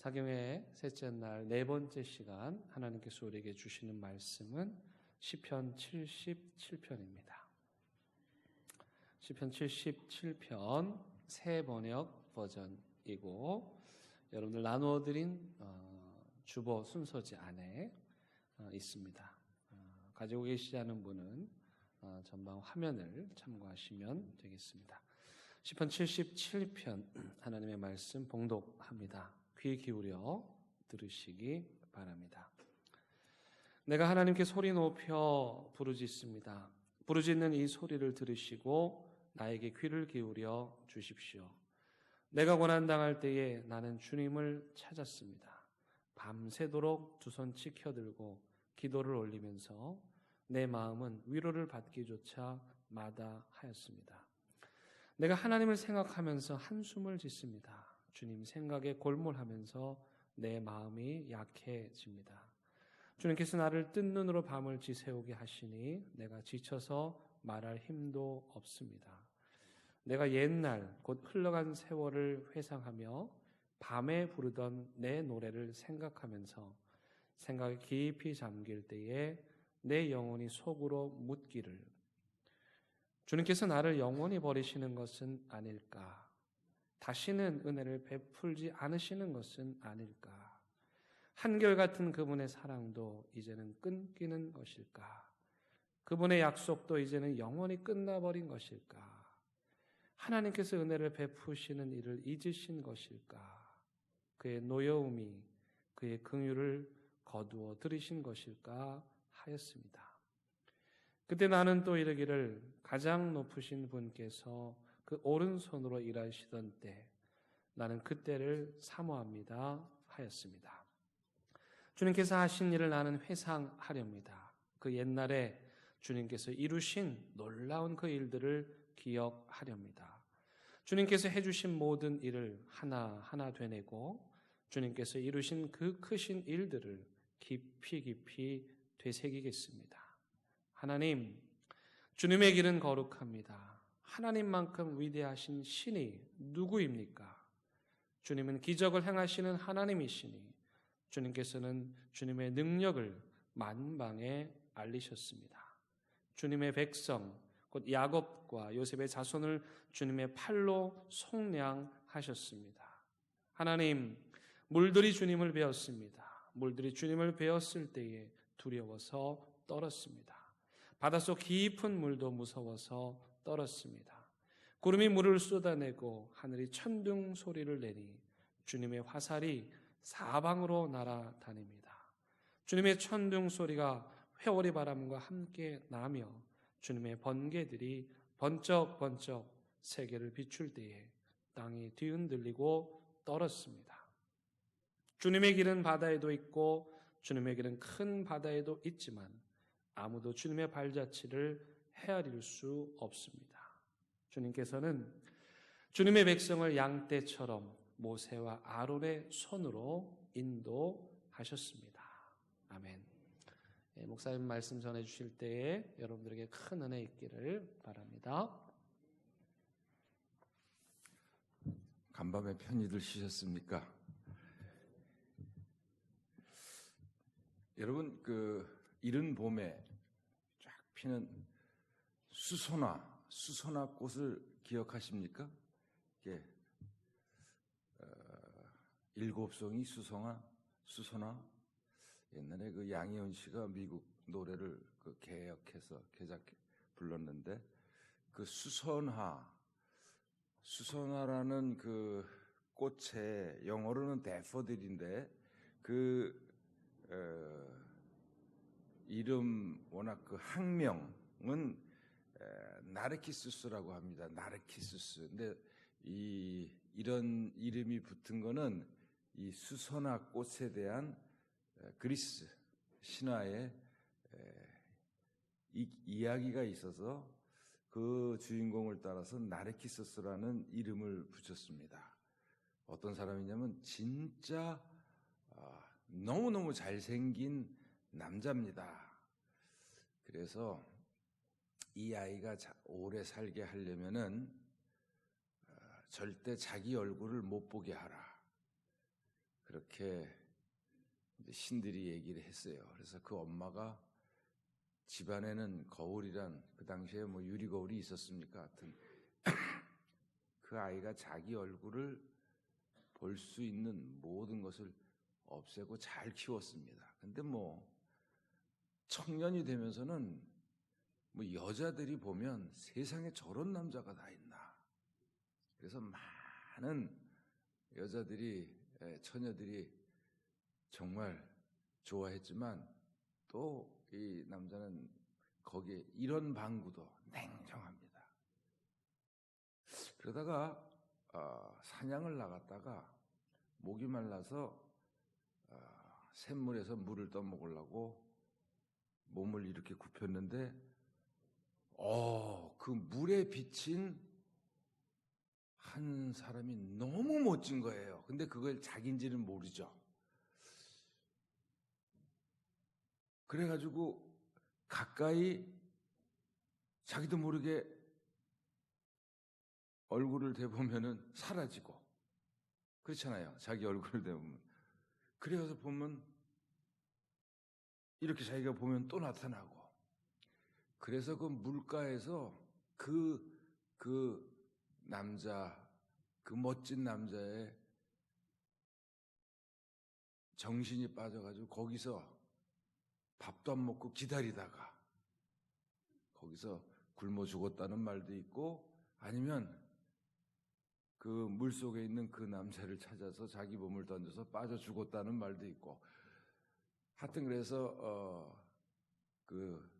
사경의 셋째 날 네 번째 시간 하나님께서 우리에게 주시는 말씀은 시편 77편입니다. 시편 77편 새 번역 버전이고 여러분들 나누어드린 주보 순서지 안에 있습니다. 가지고 계시지 않은 분은 전방 화면을 참고하시면 되겠습니다. 시편 77편 하나님의 말씀 봉독합니다. 귀 기울여 들으시기 바랍니다. 내가 하나님께 소리 높여 부르짖습니다. 부르짖는 이 소리를 들으시고 나에게 귀를 기울여 주십시오. 내가 고난당할 때에 나는 주님을 찾았습니다. 밤새도록 두 손 치켜들고 기도를 올리면서 내 마음은 위로를 받기조차 마다하였습니다. 내가 하나님을 생각하면서 한숨을 짓습니다. 주님 생각에 골몰하면서 내 마음이 약해집니다. 주님께서 나를 뜬 눈으로 밤을 지새우게 하시니 내가 지쳐서 말할 힘도 없습니다. 내가 옛날 곧 흘러간 세월을 회상하며 밤에 부르던 내 노래를 생각하면서 생각에 깊이 잠길 때에 내 영혼이 속으로 묻기를 주님께서 나를 영원히 버리시는 것은 아닐까? 다시는 은혜를 베풀지 않으시는 것은 아닐까? 한결같은 그분의 사랑도 이제는 끊기는 것일까? 그분의 약속도 이제는 영원히 끝나버린 것일까? 하나님께서 은혜를 베푸시는 일을 잊으신 것일까? 그의 노여움이 그의 긍휼을 거두어 들이신 것일까 하였습니다. 그때 나는 또 이르기를 가장 높으신 분께서 그 오른손으로 일하시던 때 나는 그때를 사모합니다 하였습니다. 주님께서 하신 일을 나는 회상하렵니다. 그 옛날에 주님께서 이루신 놀라운 그 일들을 기억하렵니다. 주님께서 해주신 모든 일을 하나하나 되뇌고 주님께서 이루신 그 크신 일들을 깊이 되새기겠습니다. 하나님, 주님의 길은 거룩합니다. 하나님만큼 위대하신 신이 누구입니까? 주님은 기적을 행하시는 하나님이시니 주님께서는 주님의 능력을 만방에 알리셨습니다. 주님의 백성, 곧 야곱과 요셉의 자손을 주님의 팔로 속량하셨습니다. 하나님, 물들이 주님을 베었습니다. 물들이 주님을 베었을 때에 두려워서 떨었습니다. 바닷속 깊은 물도 무서워서 떨었습니다. 구름이 물을 쏟아내고 하늘이 천둥 소리를 내니 주님의 화살이 사방으로 날아다닙니다. 주님의 천둥 소리가 회오리 바람과 함께 나며 주님의 번개들이 번쩍번쩍 세계를 비출 때에 땅이 뒤흔들리고 떨었습니다. 주님의 길은 바다에도 있고 주님의 길은 큰 바다에도 있지만 아무도 주님의 발자취를 헤아릴 수 없습니다. 주님께서는 주님의 백성을 양떼처럼 모세와 아론의 손으로 인도하셨습니다. 아멘. 목사님 말씀 전해주실 때에 여러분들에게 큰 은혜 있기를 바랍니다. 간밤에 편히들 쉬셨습니까? 여러분 이른 봄에 쫙 피는 수소나 꽃을 기억하십니까? 이게 일곱 송이 수소나 옛날에 그 양희은 씨가 미국 노래를 개작해 불렀는데 그 수선화라는 그 꽃의 영어로는 데퍼딜인데 이름 워낙 그 학명은 나르키수스라고 합니다. 나르키수스. 근데 이런 이름이 붙은 거는 이 수선화 꽃에 대한 그리스 신화에 이야기가 있어서 그 주인공을 따라서 나르키수스라는 이름을 붙였습니다. 어떤 사람이냐면 진짜 너무너무 잘생긴 남자입니다. 그래서 이 아이가 오래 살게 하려면은 절대 자기 얼굴을 못 보게 하라. 이렇게 이제 신들이 얘기를 했어요. 그래서 그 엄마가 집안에는 거울이란 그 당시에 뭐 유리 거울이 있었습니까? 하여튼 그 아이가 자기 얼굴을 볼 수 있는 모든 것을 없애고 잘 키웠습니다. 근데 뭐 청년이 되면서는 뭐 여자들이 보면 세상에 저런 남자가 다 있나. 그래서 많은 여자들이 처녀들이 정말 좋아했지만 또 이 남자는 거기에 이런 방구도 냉정합니다. 그러다가 사냥을 나갔다가 목이 말라서 샘물에서 물을 떠먹으려고 몸을 이렇게 굽혔는데 그 물에 비친 한 사람이 너무 멋진 거예요. 근데 그걸 자기인지는 모르죠. 그래가지고 가까이 자기도 모르게 얼굴을 대보면은 사라지고 그렇잖아요. 자기 얼굴을 대보면. 그래서 보면 이렇게 자기가 보면 또 나타나고. 그래서 그 물가에서 그 남자, 그 멋진 남자의 정신이 빠져가지고 거기서 밥도 안 먹고 기다리다가 거기서 굶어 죽었다는 말도 있고 아니면 그 물속에 있는 그 남자를 찾아서 자기 몸을 던져서 빠져 죽었다는 말도 있고 하여튼 그래서 그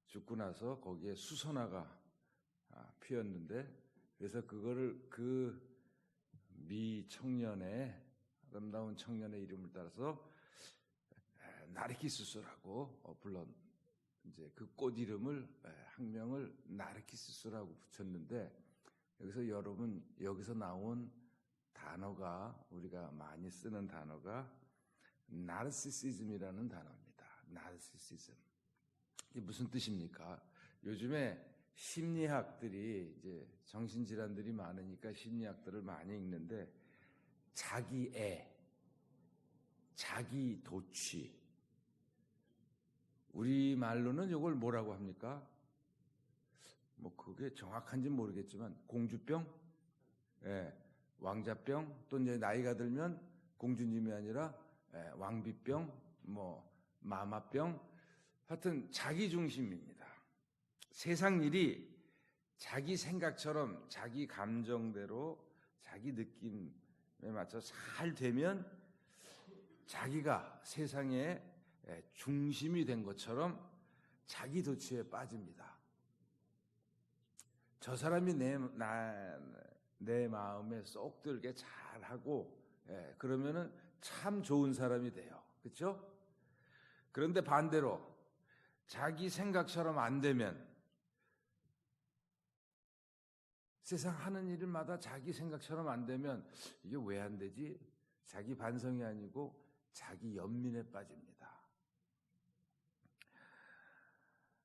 죽고 나서 거기에 수선화가 피었는데 그래서 그거를 그 미청년의 아름다운 청년의 이름을 따라서 나르키수스라고 불러 이제 그 꽃 이름을 학명을 나르키수스라고 붙였는데 여기서 여러분 여기서 나온 단어가 우리가 많이 쓰는 단어가 나르시시즘이라는 단어입니다. 나르시시즘. 이게 무슨 뜻입니까? 요즘에 심리학들이 이제 정신질환들이 많으니까 심리학들을 많이 읽는데 자기애, 자기 도취. 우리 말로는 이걸 뭐라고 합니까? 뭐 그게 정확한지는 모르겠지만 공주병, 왕자병, 또 이제 나이가 들면 공주님이 아니라 왕비병, 뭐 마마병, 하여튼 자기 중심입니다. 세상 일이 자기 생각처럼 자기 감정대로 자기 느낌에 맞춰 잘 되면 자기가 세상의 중심이 된 것처럼 자기 도취에 빠집니다. 저 사람이 내 마음에 쏙 들게 잘하고 그러면은 참 좋은 사람이 돼요. 그렇죠? 그런데 반대로 자기 생각처럼 안 되면 세상 하는 일마다 자기 생각처럼 안 되면 이게 왜 안 되지? 자기 반성이 아니고 자기 연민에 빠집니다.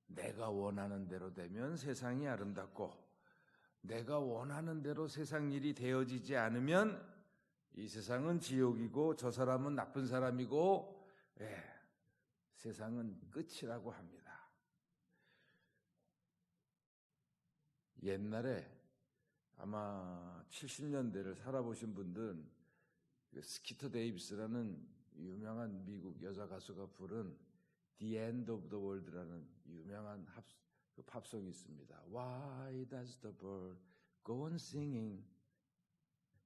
내가 원하는 대로 되면 세상이 아름답고 내가 원하는 대로 세상 일이 되어지지 않으면 이 세상은 지옥이고 저 사람은 나쁜 사람이고 세상은 끝이라고 합니다. 옛날에 아마 70년대를 살아보신 분들은 스키터 데이비스라는 유명한 미국 여자 가수가 부른 The End of the World라는 유명한 팝송이 있습니다. Why does the bird go on singing?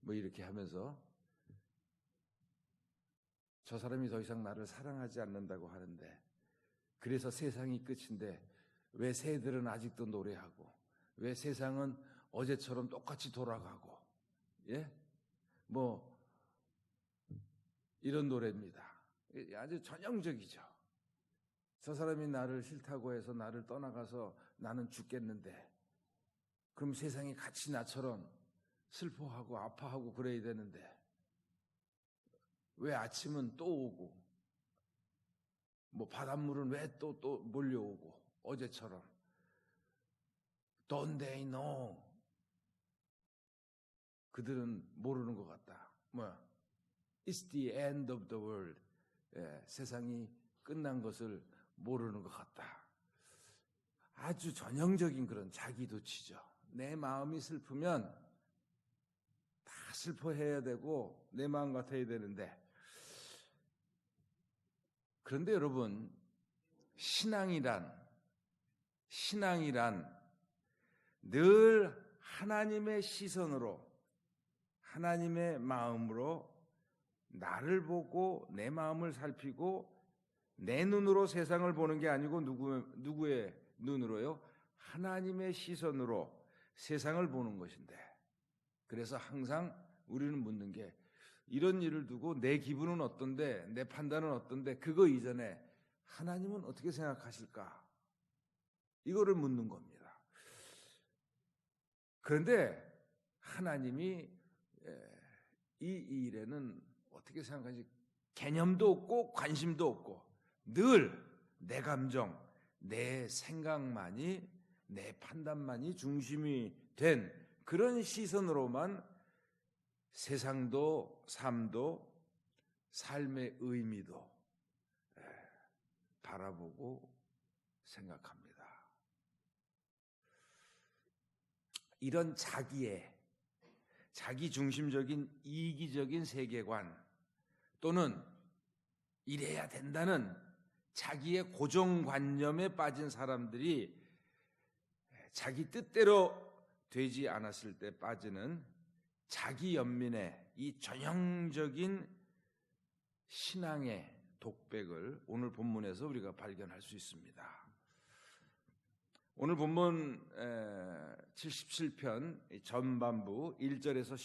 뭐 이렇게 하면서 저 사람이 더 이상 나를 사랑하지 않는다고 하는데 그래서 세상이 끝인데 왜 새들은 아직도 노래하고 왜 세상은 어제처럼 똑같이 돌아가고 뭐 이런 노래입니다. 아주 전형적이죠. 저 사람이 나를 싫다고 해서 나를 떠나가서 나는 죽겠는데 그럼 세상이 같이 나처럼 슬퍼하고 아파하고 그래야 되는데 왜 아침은 또 오고 뭐 바닷물은 왜 또 몰려오고 어제처럼 Don't they know? 그들은 모르는 것 같다. 뭐야? It's the end of the world. 세상이 끝난 것을 모르는 것 같다. 아주 전형적인 그런 자기도취죠. 내 마음이 슬프면 다 슬퍼해야 되고 내 마음 같아야 되는데, 그런데 여러분, 신앙이란 늘 하나님의 시선으로, 하나님의 마음으로 나를 보고 내 마음을 살피고 내 눈으로 세상을 보는 게 아니고 누구의 눈으로요? 하나님의 시선으로 세상을 보는 것인데, 그래서 항상 우리는 묻는 게, 이런 일을 두고 내 기분은 어떤데, 내 판단은 어떤데, 그거 이전에 하나님은 어떻게 생각하실까? 이거를 묻는 겁니다. 그런데 하나님이 이 일에는 어떻게 생각하는지 개념도 없고 관심도 없고, 늘 내 감정, 내 생각만이, 내 판단만이 중심이 된 그런 시선으로만 세상도 삶도 삶의 의미도 바라보고 생각합니다. 이런 자기 중심적인 이기적인 세계관, 또는 이래야 된다는 자기의 고정관념에 빠진 사람들이 자기 뜻대로 되지 않았을 때 빠지는 자기 연민의 이 전형적인 신앙의 독백을 오늘 본문에서 우리가 발견할 수 있습니다. 오늘 본문 77편 전반부 1절에서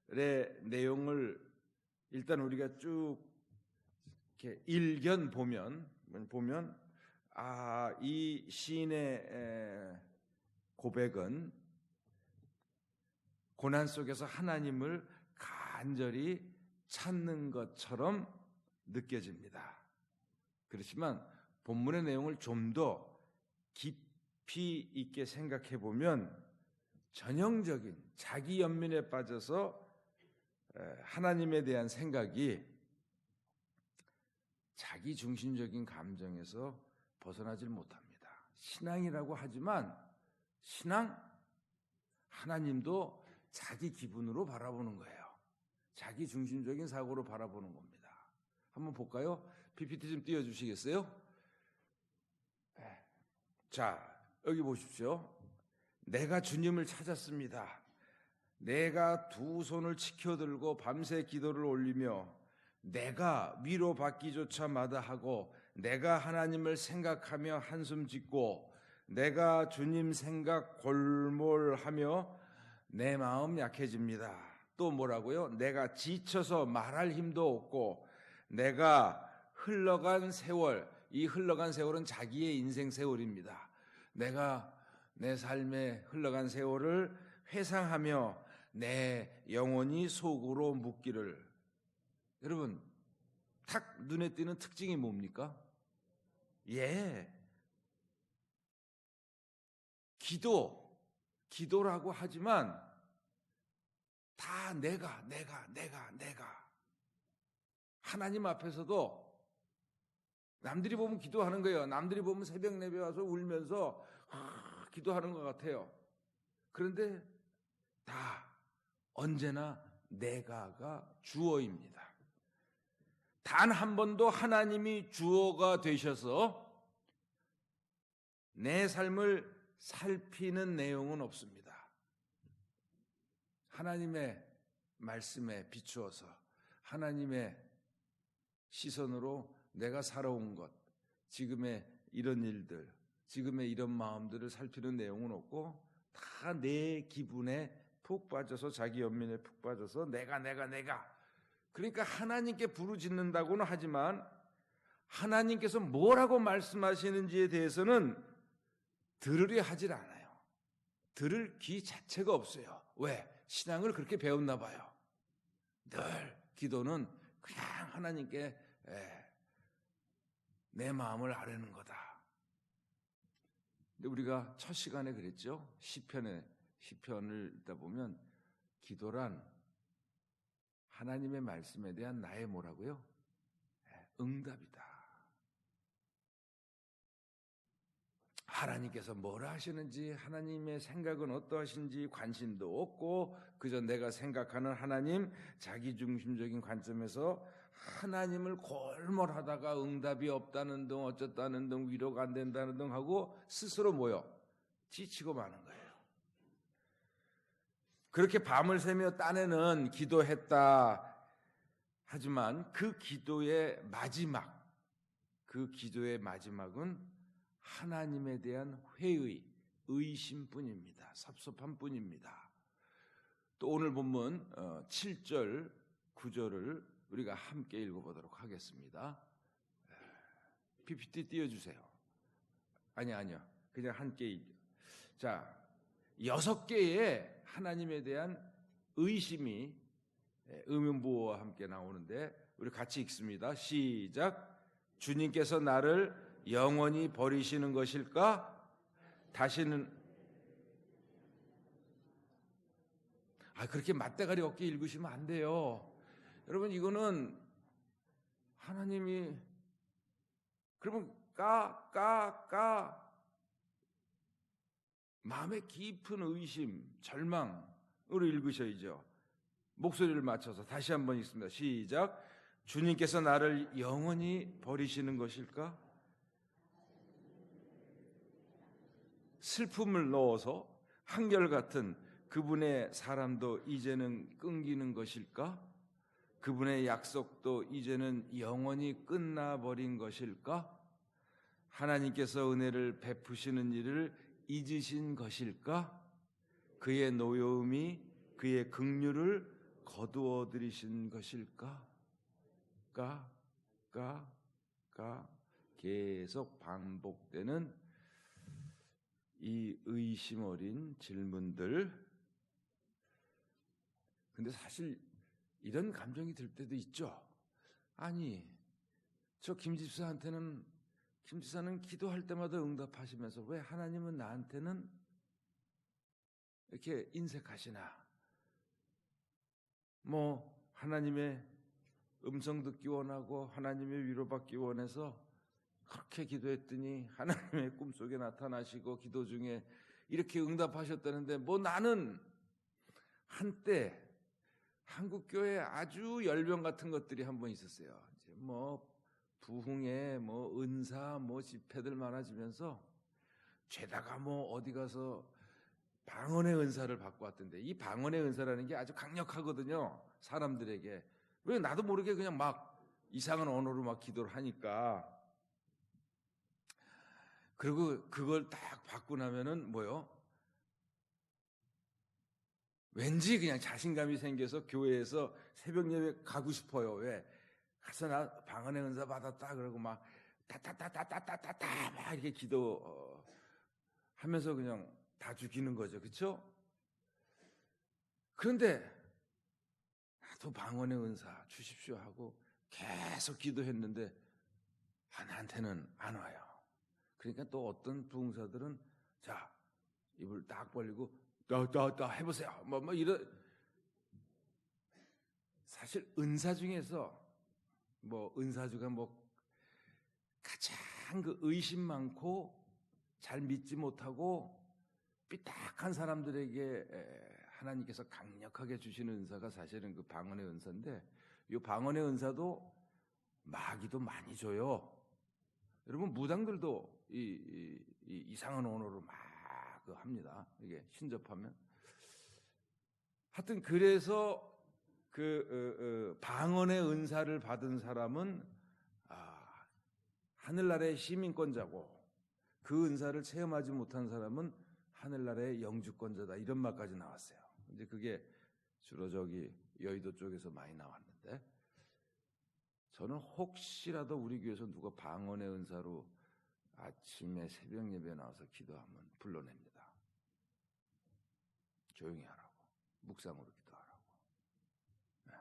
10절의 내용을 일단 우리가 쭉 이렇게 일견 보면 이 시인의 고백은 고난 속에서 하나님을 간절히 찾는 것처럼 느껴집니다. 그렇지만 본문의 내용을 좀 더 깊이 있게 생각해 보면 전형적인 자기 연민에 빠져서 하나님에 대한 생각이 자기 중심적인 감정에서 벗어나질 못합니다. 신앙이라고 하지만 하나님도 자기 기분으로 바라보는 거예요. 자기 중심적인 사고로 바라보는 겁니다. 한번 볼까요? PPT 좀 띄워주시겠어요? 자, 여기 보십시오. 내가 주님을 찾았습니다. 내가 두 손을 치켜들고 밤새 기도를 올리며 내가 위로받기조차 마다하고 내가 하나님을 생각하며 한숨 짓고 내가 주님 생각 골몰하며 내 마음 약해집니다. 또 뭐라고요? 내가 지쳐서 말할 힘도 없고 내가 흘러간 세월, 이 흘러간 세월은 자기의 인생 세월입니다. 내가 내 삶에 흘러간 세월을 회상하며 내 영혼이 속으로 묻기를. 여러분, 탁 눈에 띄는 특징이 뭡니까? 기도라고 하지만 다 내가 하나님 앞에서도 남들이 보면 기도하는 거예요. 남들이 보면 새벽 예배 와서 울면서 기도하는 것 같아요. 그런데 다 언제나 내가가 주어입니다. 단 한 번도 하나님이 주어가 되셔서 내 삶을 살피는 내용은 없습니다. 하나님의 말씀에 비추어서 하나님의 시선으로 내가 살아온 것, 지금의 이런 일들, 지금의 이런 마음들을 살피는 내용은 없고 다 내 기분에 푹 빠져서 자기 연민에 푹 빠져서 내가 그러니까 하나님께 부르짖는다고는 하지만 하나님께서 뭐라고 말씀하시는지에 대해서는 들으려 하질 않아요. 들을 귀 자체가 없어요. 왜? 신앙을 그렇게 배웠나 봐요. 늘 기도는 그냥 하나님께 내 마음을 아뢰는 거다. 근데 우리가 첫 시간에 시편을 읽다 보면 기도란 하나님의 말씀에 대한 나의 뭐라고요? 응답이다. 하나님께서 뭐라 하시는지, 하나님의 생각은 어떠하신지 관심도 없고 그저 내가 생각하는 하나님, 자기중심적인 관점에서 하나님을 골몰하다가 응답이 없다는 등 어쩌다는 등 위로가 안 된다는 등 하고 스스로 지치고 마는 거예요. 그렇게 밤을 새며 딴에는 기도했다. 하지만 그 기도의 마지막은 하나님에 대한 회의, 의심뿐입니다. 섭섭함뿐입니다. 또 오늘 본문 7절, 9절을 우리가 함께 읽어보도록 하겠습니다. PPT 띄워주세요. 아니요. 그냥 함께. 자, 6개의 하나님에 대한 의심이 의문부호와 함께 나오는데 우리 같이 읽습니다. 시작. 주님께서 나를 영원히 버리시는 것일까? 다시는 그렇게 맞대가리 없게 읽으시면 안 돼요. 여러분, 이거는 하나님이 그러면 마음의 깊은 의심, 절망으로 읽으셔야죠. 목소리를 맞춰서 다시 한번 읽습니다. 시작. 주님께서 나를 영원히 버리시는 것일까? 슬픔을 넣어서 한결같은 그분의 사람도 이제는 끊기는 것일까? 그분의 약속도 이제는 영원히 끝나버린 것일까? 하나님께서 은혜를 베푸시는 일을 잊으신 것일까? 그의 노여움이 그의 긍휼을 거두어 들이신 것일까? 계속 반복되는 이 의심 어린 질문들. 근데 사실 이런 감정이 들 때도 있죠. 아니, 저 김 집사는 기도할 때마다 응답하시면서 왜 하나님은 나한테는 이렇게 인색하시나? 하나님의 음성 듣기 원하고 하나님의 위로받기 원해서 그렇게 기도했더니 하나님의 꿈속에 나타나시고 기도 중에 이렇게 응답하셨다는데 나는 한때 한국교회 아주 열병 같은 것들이 한 번 있었어요. 이제 부흥회, 은사, 집회들 많아지면서 죄다가 어디 가서 방언의 은사를 받고 왔던데, 이 방언의 은사라는 게 아주 강력하거든요. 사람들에게. 왜 나도 모르게 그냥 이상한 언어로 기도를 하니까. 그리고 그걸 딱 받고 나면은 왠지 그냥 자신감이 생겨서 교회에서 새벽 예배 가고 싶어요. 왜? 가서 나 방언의 은사 받았다 그러고 따따따따따따따 이렇게 기도 하면서 그냥 다 죽이는 거죠. 그렇죠? 그런데 나도 방언의 은사 주십시오 하고 계속 기도했는데 나한테는 안 와요. 그러니까 또 어떤 부흥사들은 자, 입을 딱 벌리고 따 해보세요. 이런. 사실 은사 중에서 은사주가 가장 그 의심 많고 잘 믿지 못하고 삐딱한 사람들에게 하나님께서 강력하게 주시는 은사가 사실은 그 방언의 은사인데, 이 방언의 은사도 마귀도 많이 줘요. 여러분, 무당들도 이상한 언어로 합니다. 이게 신접하면. 하여튼 그래서 방언의 은사를 받은 사람은 하늘나라의 시민권자고, 그 은사를 체험하지 못한 사람은 하늘나라의 영주권자다, 이런 말까지 나왔어요. 이제 그게 주로 여의도 쪽에서 많이 나왔는데, 저는 혹시라도 우리 교회에서 누가 방언의 은사로 아침에 새벽 예배에 나와서 기도하면 불러냅니다. 조용히 하라고, 묵상으로 기도하라고. 네.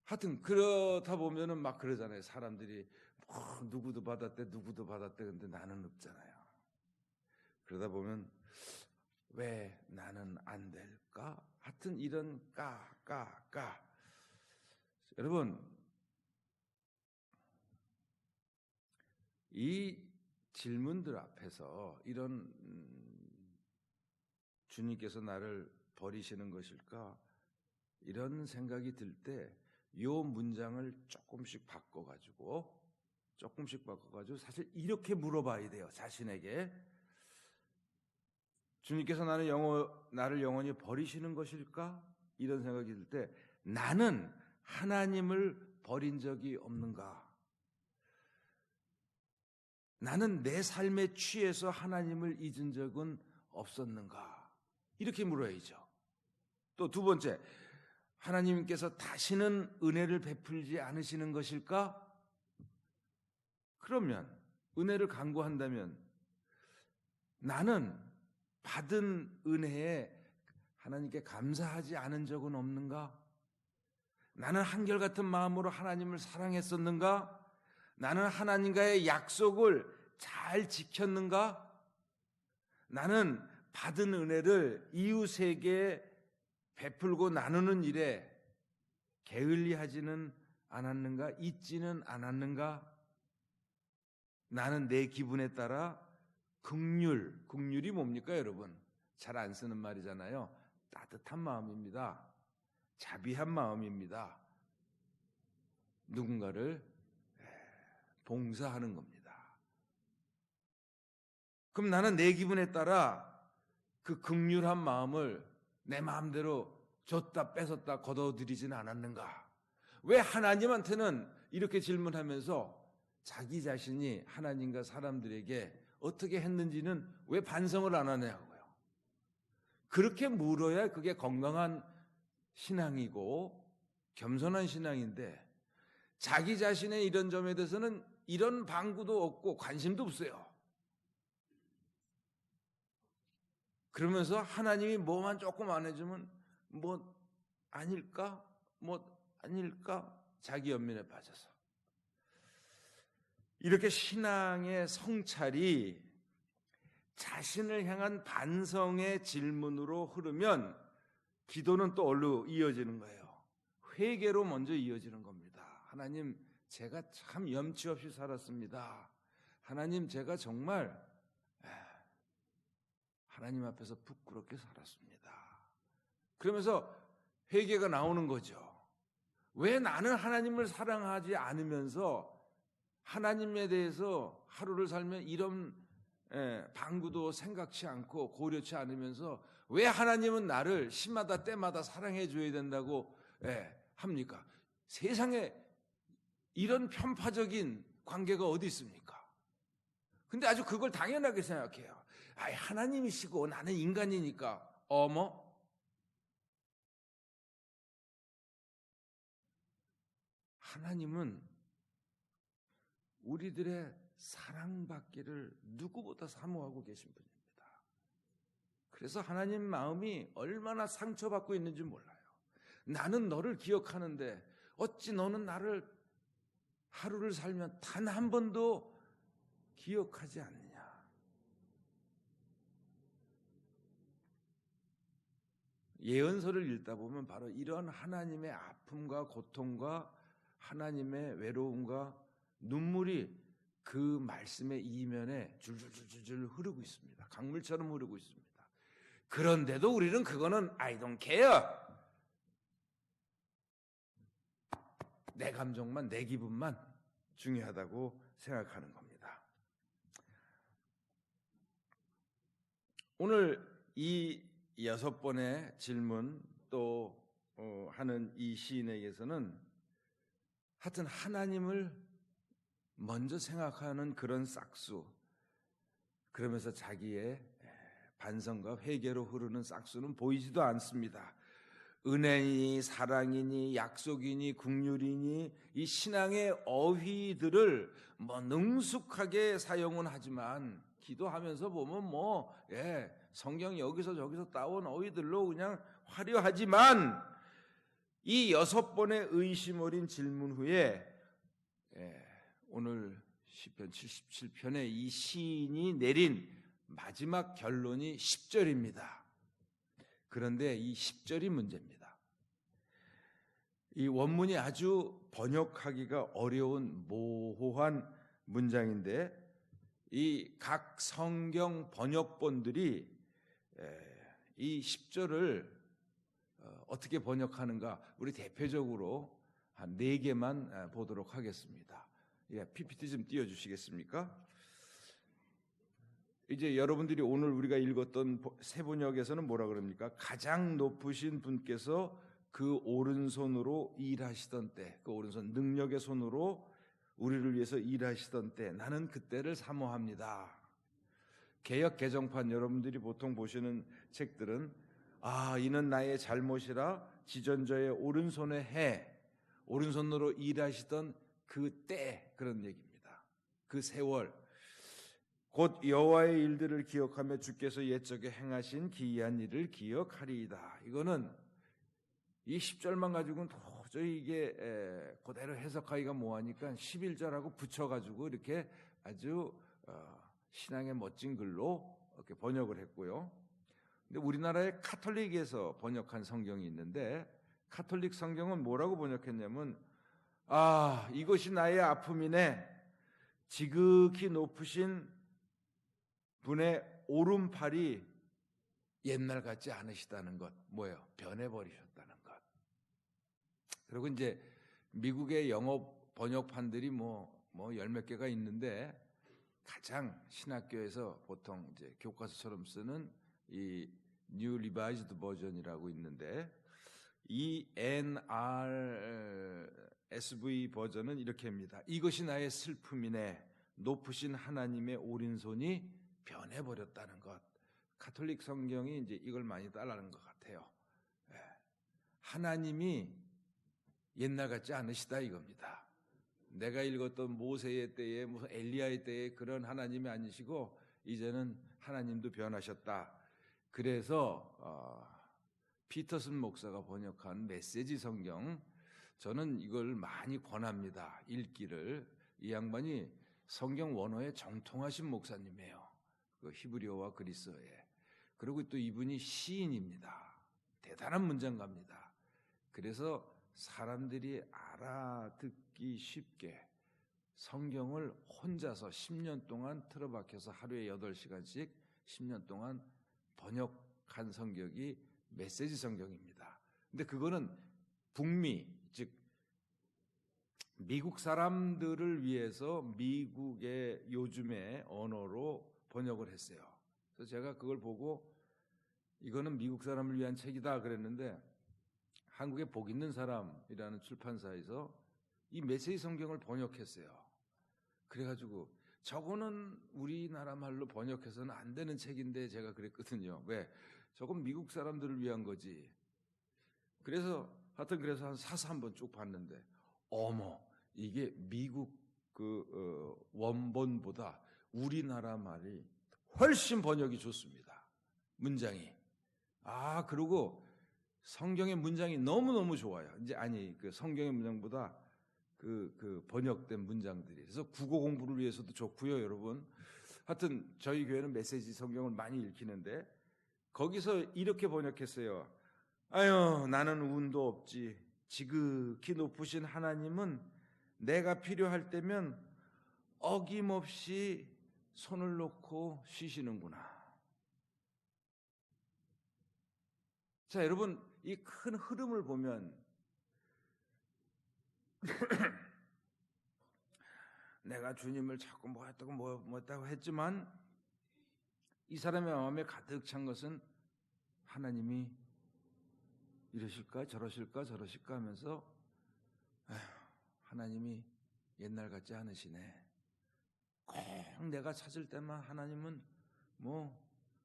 하여튼 그렇다 보면은 그러잖아요. 사람들이 누구도 받았대 근데 나는 없잖아요. 그러다 보면 왜 나는 안 될까? 하여튼 이런 여러분, 이 질문들 앞에서 이런 주님께서 나를 버리시는 것일까? 이런 생각이 들 때 이 문장을 조금씩 바꿔가지고 사실 이렇게 물어봐야 돼요. 자신에게. 주님께서 나를 영원히 버리시는 것일까? 이런 생각이 들 때 나는 하나님을 버린 적이 없는가? 나는 내 삶에 취해서 하나님을 잊은 적은 없었는가? 이렇게 물어야죠. 또 두 번째, 하나님께서 다시는 은혜를 베풀지 않으시는 것일까? 그러면 은혜를 간구한다면 나는 받은 은혜에 하나님께 감사하지 않은 적은 없는가? 나는 한결같은 마음으로 하나님을 사랑했었는가? 나는 하나님과의 약속을 잘 지켰는가? 나는 받은 은혜를 이웃에게 베풀고 나누는 일에 게을리하지는 않았는가? 잊지는 않았는가? 나는 내 기분에 따라 긍휼이 뭡니까, 여러분? 잘 안 쓰는 말이잖아요. 따뜻한 마음입니다. 자비한 마음입니다. 누군가를 봉사하는 겁니다. 그럼 나는 내 기분에 따라 그 긍휼한 마음을 내 마음대로 줬다 뺏었다 거둬들이지는 않았는가? 왜 하나님한테는 이렇게 질문하면서 자기 자신이 하나님과 사람들에게 어떻게 했는지는 왜 반성을 안 하냐고요? 그렇게 물어야 그게 건강한 신앙이고 겸손한 신앙인데 자기 자신의 이런 점에 대해서는 이런 방구도 없고 관심도 없어요. 그러면서 하나님이 뭐만 조금 안 해주면 아닐까? 자기 연민에 빠져서. 이렇게 신앙의 성찰이 자신을 향한 반성의 질문으로 흐르면 기도는 또 어디로 이어지는 거예요? 회개로 먼저 이어지는 겁니다. 하나님, 제가 참 염치 없이 살았습니다. 하나님, 제가 정말 하나님 앞에서 부끄럽게 살았습니다. 그러면서 회개가 나오는 거죠. 왜 나는 하나님을 사랑하지 않으면서 하나님에 대해서 하루를 살면 이런 방구도 생각치 않고 고려치 않으면서 왜 하나님은 나를 시마다 때마다 사랑해 줘야 된다고 합니까? 세상에 이런 편파적인 관계가 어디 있습니까? 근데 아주 그걸 당연하게 생각해요. 하나님이시고 나는 인간이니까. 하나님은 우리들의 사랑받기를 누구보다 사모하고 계신 분입니다. 그래서 하나님 마음이 얼마나 상처받고 있는지 몰라요. 나는 너를 기억하는데 어찌 너는 나를 하루를 살면 단 한 번도 기억하지 않느냐. 예언서를 읽다 보면 바로 이런 하나님의 아픔과 고통과 하나님의 외로움과 눈물이 그 말씀의 이면에 줄줄줄줄 흐르고 있습니다. 강물처럼 흐르고 있습니다. 그런데도 우리는 그거는 I don't care. 내 감정만, 내 기분만 중요하다고 생각하는 겁니다. 오늘 이 6번의 질문 또 하는 이 시인에게서는 하여튼 하나님을 먼저 생각하는 그런 싹수, 그러면서 자기의 반성과 회개로 흐르는 싹수는 보이지도 않습니다. 은혜니 사랑이니 약속이니 긍휼이니 이 신앙의 어휘들을 능숙하게 사용은 하지만 기도하면서 보면 성경 여기서 저기서 따온 어휘들로 그냥 화려하지만 이 6번의 의심 어린 질문 후에 오늘 시편 77편의 이 시인이 내린 마지막 결론이 10절입니다. 그런데 이 10절이 문제입니다. 이 원문이 아주 번역하기가 어려운 모호한 문장인데 이 각 성경 번역본들이 이 10절을 어떻게 번역하는가 우리 대표적으로 한 4개만 보도록 하겠습니다. PPT 좀 띄워주시겠습니까? 이제 여러분들이 오늘 우리가 읽었던 새 번역에서는 뭐라 그럽니까? 가장 높으신 분께서 그 오른손으로 일하시던 때, 그 오른손 능력의 손으로 우리를 위해서 일하시던 때 나는 그때를 사모합니다. 개역 개정판 여러분들이 보통 보시는 책들은 이는 나의 잘못이라 지전저의 오른손에 해, 오른손으로 일하시던 그때, 그런 얘기입니다. 그 세월, 곧 여호와의 일들을 기억하며 주께서 옛적에 행하신 기이한 일을 기억하리이다. 이거는 이 10절만 가지고는 도저히 이게 그대로 해석하기가 뭐하니까 11절하고 붙여가지고 이렇게 아주 신앙의 멋진 글로 이렇게 번역을 했고요. 근데 우리나라의 카톨릭에서 번역한 성경이 있는데 카톨릭 성경은 뭐라고 번역했냐면 이것이 나의 아픔이네. 지극히 높으신 분의 오른팔이 옛날 같지 않으시다는 것. 뭐예요? 변해버리셨다는 것. 그리고 이제 미국의 영어 번역판들이 뭐 열 몇 개가 있는데 가장 신학교에서 보통 이제 교과서처럼 쓰는 이 New Revised Version이라고 있는데 이 NRSV 버전은 이렇게 합니다. 이것이 나의 슬픔이네. 높으신 하나님의 오른손이 변해버렸다는 것. 가톨릭 성경이 이제 이걸 많이 따라하는 것 같아요. 하나님이 옛날 같지 않으시다 이겁니다. 내가 읽었던 모세의 때에 무슨 엘리야의 때에 그런 하나님이 아니시고 이제는 하나님도 변하셨다. 그래서 피터슨 목사가 번역한 메시지 성경, 저는 이걸 많이 권합니다. 읽기를. 이 양반이 성경 원어에 정통하신 목사님이에요. 그 히브리어와 그리스어에. 그리고 또 이분이 시인입니다. 대단한 문장가입니다. 그래서 사람들이 알아듣기 쉽게 성경을 혼자서 10년 동안 틀어박혀서 하루에 8시간씩 10년 동안 번역한 성경이 메시지 성경입니다. 근데 그거는 북미, 즉 미국 사람들을 위해서 미국의 요즘의 언어로 번역을 했어요. 그래서 제가 그걸 보고 이거는 미국 사람을 위한 책이다 그랬는데 한국의 복 있는 사람이라는 출판사에서 이 메시지 성경을 번역했어요. 그래가지고 저거는 우리나라 말로 번역해서는 안 되는 책인데 제가 그랬거든요. 왜? 저건 미국 사람들을 위한 거지. 그래서 한 사서 한번 쭉 봤는데 어머, 이게 미국 원본보다 우리나라 말이 훨씬 번역이 좋습니다. 문장이. 그리고 성경의 문장이 너무너무 좋아요. 이제 그 성경의 문장보다 그 번역된 문장들이. 그래서 국어 공부를 위해서도 좋고요, 여러분. 하여튼 저희 교회는 메시지 성경을 많이 읽히는데 거기서 이렇게 번역했어요. 나는 운도 없지. 지극히 높으신 하나님은 내가 필요할 때면 어김없이 손을 놓고 쉬시는구나. 자, 여러분, 이 큰 흐름을 보면 내가 주님을 자꾸 뭐했다고 했지만 이 사람의 마음에 가득 찬 것은 하나님이 이러실까 저러실까 하면서 하나님이 옛날 같지 않으시네. 꼭 내가 찾을 때만 하나님은 뭐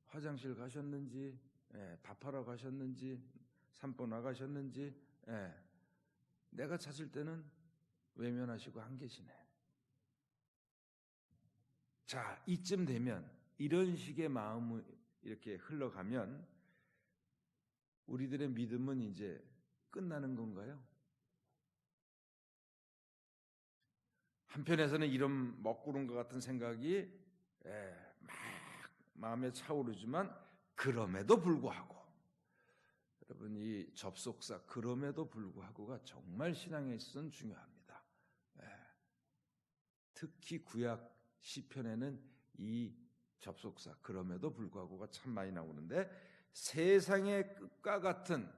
화장실 가셨는지 밥하러 가셨는지 산보 나가셨는지 내가 찾을 때는 외면하시고 안 계시네. 자, 이쯤 되면 이런 식의 마음이 이렇게 흘러가면 우리들의 믿음은 이제 끝나는 건가요? 한편에서는 이런 먹구름 같은 생각이 막 마음에 차오르지만 그럼에도 불구하고 여러분, 이 접속사 그럼에도 불구하고가 정말 신앙에 있어서는 중요합니다. 특히 구약 시편에는 이 접속사 그럼에도 불구하고가 참 많이 나오는데, 세상의 끝과 같은,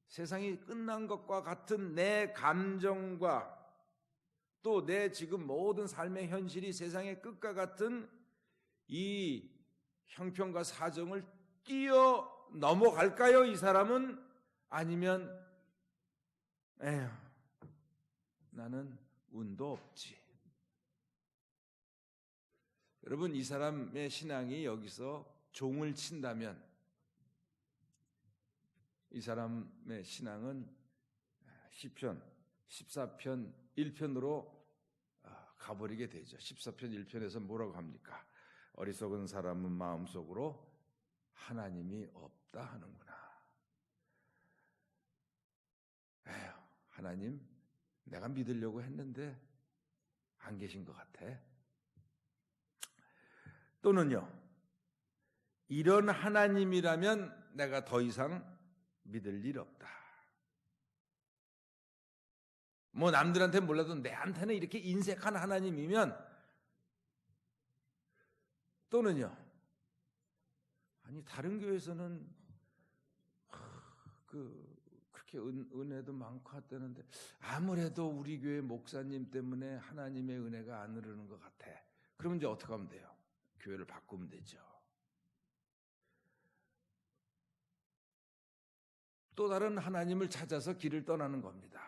세상이 끝난 것과 같은 내 감정과 또 내 지금 모든 삶의 현실이 세상의 끝과 같은 이 형편과 사정을 뛰어 넘어갈까요, 이 사람은? 아니면 에휴, 나는 운도 없지. 여러분, 이 사람의 신앙이 여기서 종을 친다면 이 사람의 신앙은 시편 14편 1편으로 가버리게 되죠. 14편 1편에서 뭐라고 합니까? 어리석은 사람은 마음속으로 하나님이 없다 하는구나. 에휴, 하나님, 내가 믿으려고 했는데 안 계신 것 같아. 또는요, 이런 하나님이라면 내가 더 이상 믿을 일 없다. 뭐 남들한테 몰라도 내한테는 이렇게 인색한 하나님이면, 또는요, 아니 다른 교회에서는 그렇게 은혜도 많고 하다는데 아무래도 우리 교회 목사님 때문에 하나님의 은혜가 안 흐르는 것 같아. 그러면 이제 어떻게 하면 돼요? 교회를 바꾸면 되죠. 또 다른 하나님을 찾아서 길을 떠나는 겁니다.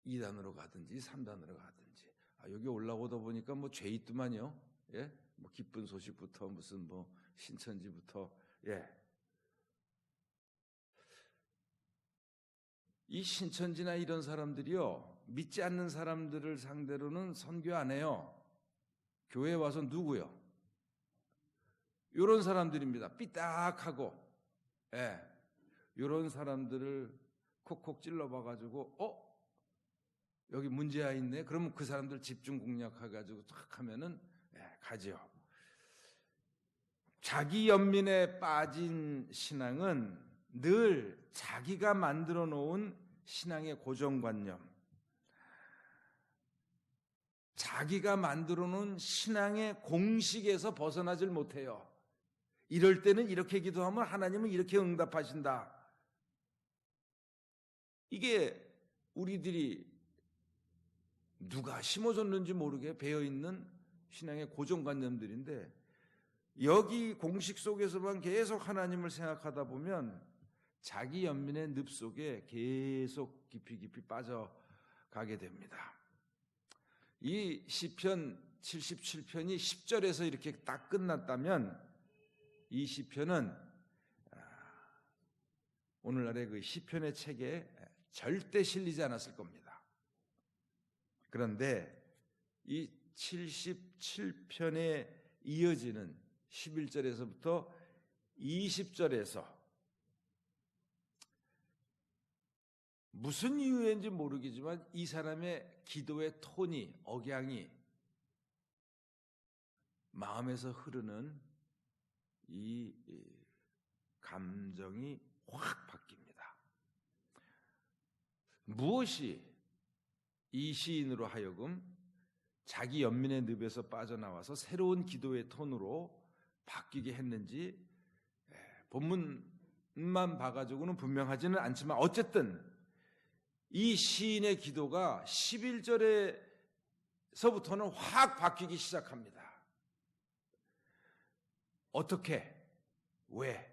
2단으로 가든지 3단으로 가든지. 여기 올라오다 보니까 뭐 죄 있더만요. 예? 뭐 기쁜 소식부터 무슨 뭐 신천지부터, 예. 이 신천지나 이런 사람들이요, 믿지 않는 사람들을 상대로는 선교 안 해요. 교회에 와서 누구요? 이런 사람들입니다. 삐딱하고, 예. 이런 사람들을 콕콕 찔러봐가지고, 여기 문제가 있네. 그러면 그 사람들 집중 공략해가지고 탁 하면은, 가죠. 자기 연민에 빠진 신앙은 늘 자기가 만들어 놓은 신앙의 고정관념, 자기가 만들어 놓은 신앙의 공식에서 벗어나질 못해요. 이럴 때는 이렇게 기도하면 하나님은 이렇게 응답하신다. 이게 우리들이 누가 심어줬는지 모르게 배어있는 신앙의 고정관념들인데, 여기 공식 속에서만 계속 하나님을 생각하다 보면 자기 연민의 늪 속에 계속 깊이 빠져가게 됩니다. 이 시편 77편이 10절에서 이렇게 딱 끝났다면 이 시편은 오늘날의 그 시편의 책에 절대 실리지 않았을 겁니다. 그런데 이 77편에 이어지는 11절에서부터 20절에서 무슨 이유인지 모르겠지만 이 사람의 기도의 톤이, 억양이, 마음에서 흐르는 이 감정이 확 바뀝니다. 무엇이 이 시인으로 하여금 자기 연민의 늪에서 빠져나와서 새로운 기도의 톤으로 바뀌게 했는지 본문만 봐가지고는 분명하지는 않지만, 어쨌든 이 시인의 기도가 11절에서부터는 확 바뀌기 시작합니다. 어떻게, 왜,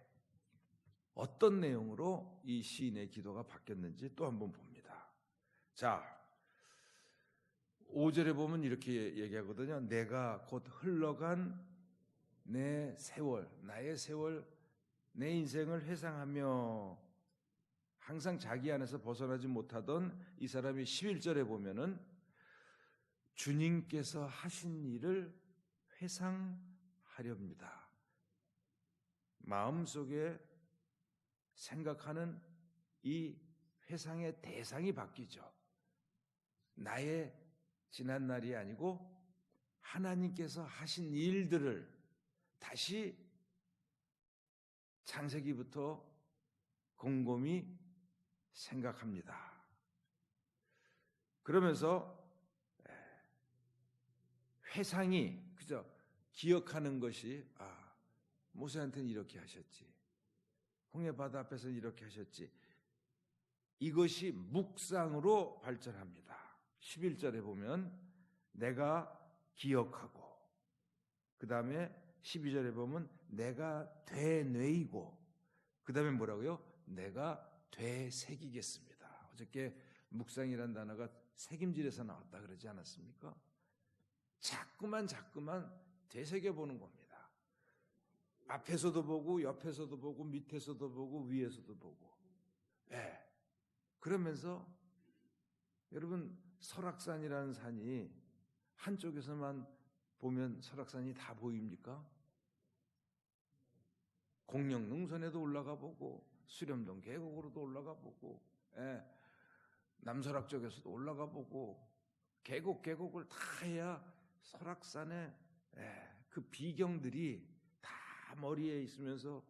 어떤 내용으로 이 시인의 기도가 바뀌었는지 또 한번 봅니다. 자, 5절에 보면 이렇게 얘기하거든요. 내가 곧 흘러간 내 세월, 나의 세월, 내 인생을 회상하며, 항상 자기 안에서 벗어나지 못하던 이 사람이 11절에 보면은 주님께서 하신 일을 회상하렵니다. 마음속에 생각하는 이 회상의 대상이 바뀌죠. 나의 지난 날이 아니고 하나님께서 하신 일들을 다시 창세기부터 곰곰이 생각합니다. 그러면서 회상이 그저 기억하는 것이 모세한테는 이렇게 하셨지, 홍해 바다 앞에서는 이렇게 하셨지, 이것이 묵상으로 발전합니다. 11절에 보면 내가 기억하고, 그 다음에 12절에 보면 내가 되뇌이고, 그 다음에 뭐라고요? 내가 되새기겠습니다. 어저께 묵상이라는 단어가 새김질에서 나왔다 그러지 않았습니까? 자꾸만 되새겨보는 겁니다. 앞에서도 보고 옆에서도 보고 밑에서도 보고 위에서도 보고. 네. 그러면서 여러분, 설악산이라는 산이 한쪽에서만 보면 설악산이 다 보입니까? 공룡능선에도 올라가 보고 수렴동 계곡으로도 올라가 보고, 남설악 쪽에서도 올라가 보고, 계곡을 다 해야 설악산의 그 비경들이 다 머리에 있으면서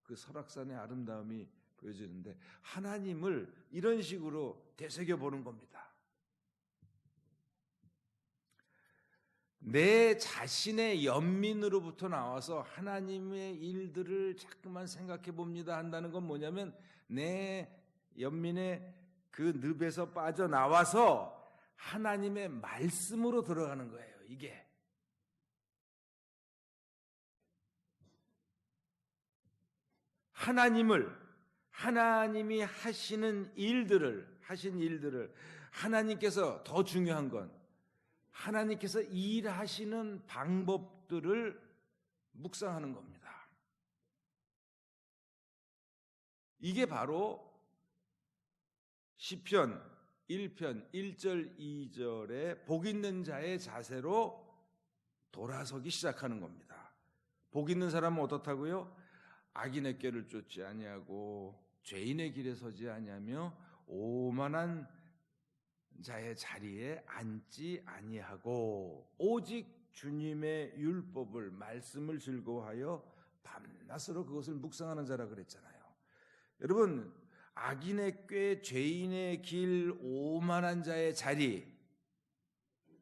그 설악산의 아름다움이 보여지는데, 하나님을 이런 식으로 되새겨보는 겁니다. 내 자신의 연민으로부터 나와서 하나님의 일들을 자꾸만 생각해 봅니다 한다는 건 뭐냐면, 내 연민의 그 늪에서 빠져나와서 하나님의 말씀으로 들어가는 거예요. 이게 하나님이 하신 일들을 하나님께서, 더 중요한 건 하나님께서 일하시는 방법들을 묵상하는 겁니다. 이게 바로 시편 1편 1절 2절에 복 있는 자의 자세로 돌아서기 시작하는 겁니다. 복 있는 사람은 어떻다고요? 악인의 꾀를 쫓지 아니하고 죄인의 길에 서지 아니하며 오만한 자의 자리에 앉지 아니하고 오직 주님의 율법을, 말씀을 즐거워하여 밤낮으로 그것을 묵상하는 자라 그랬잖아요. 여러분, 악인의 꾀, 죄인의 길, 오만한 자의 자리,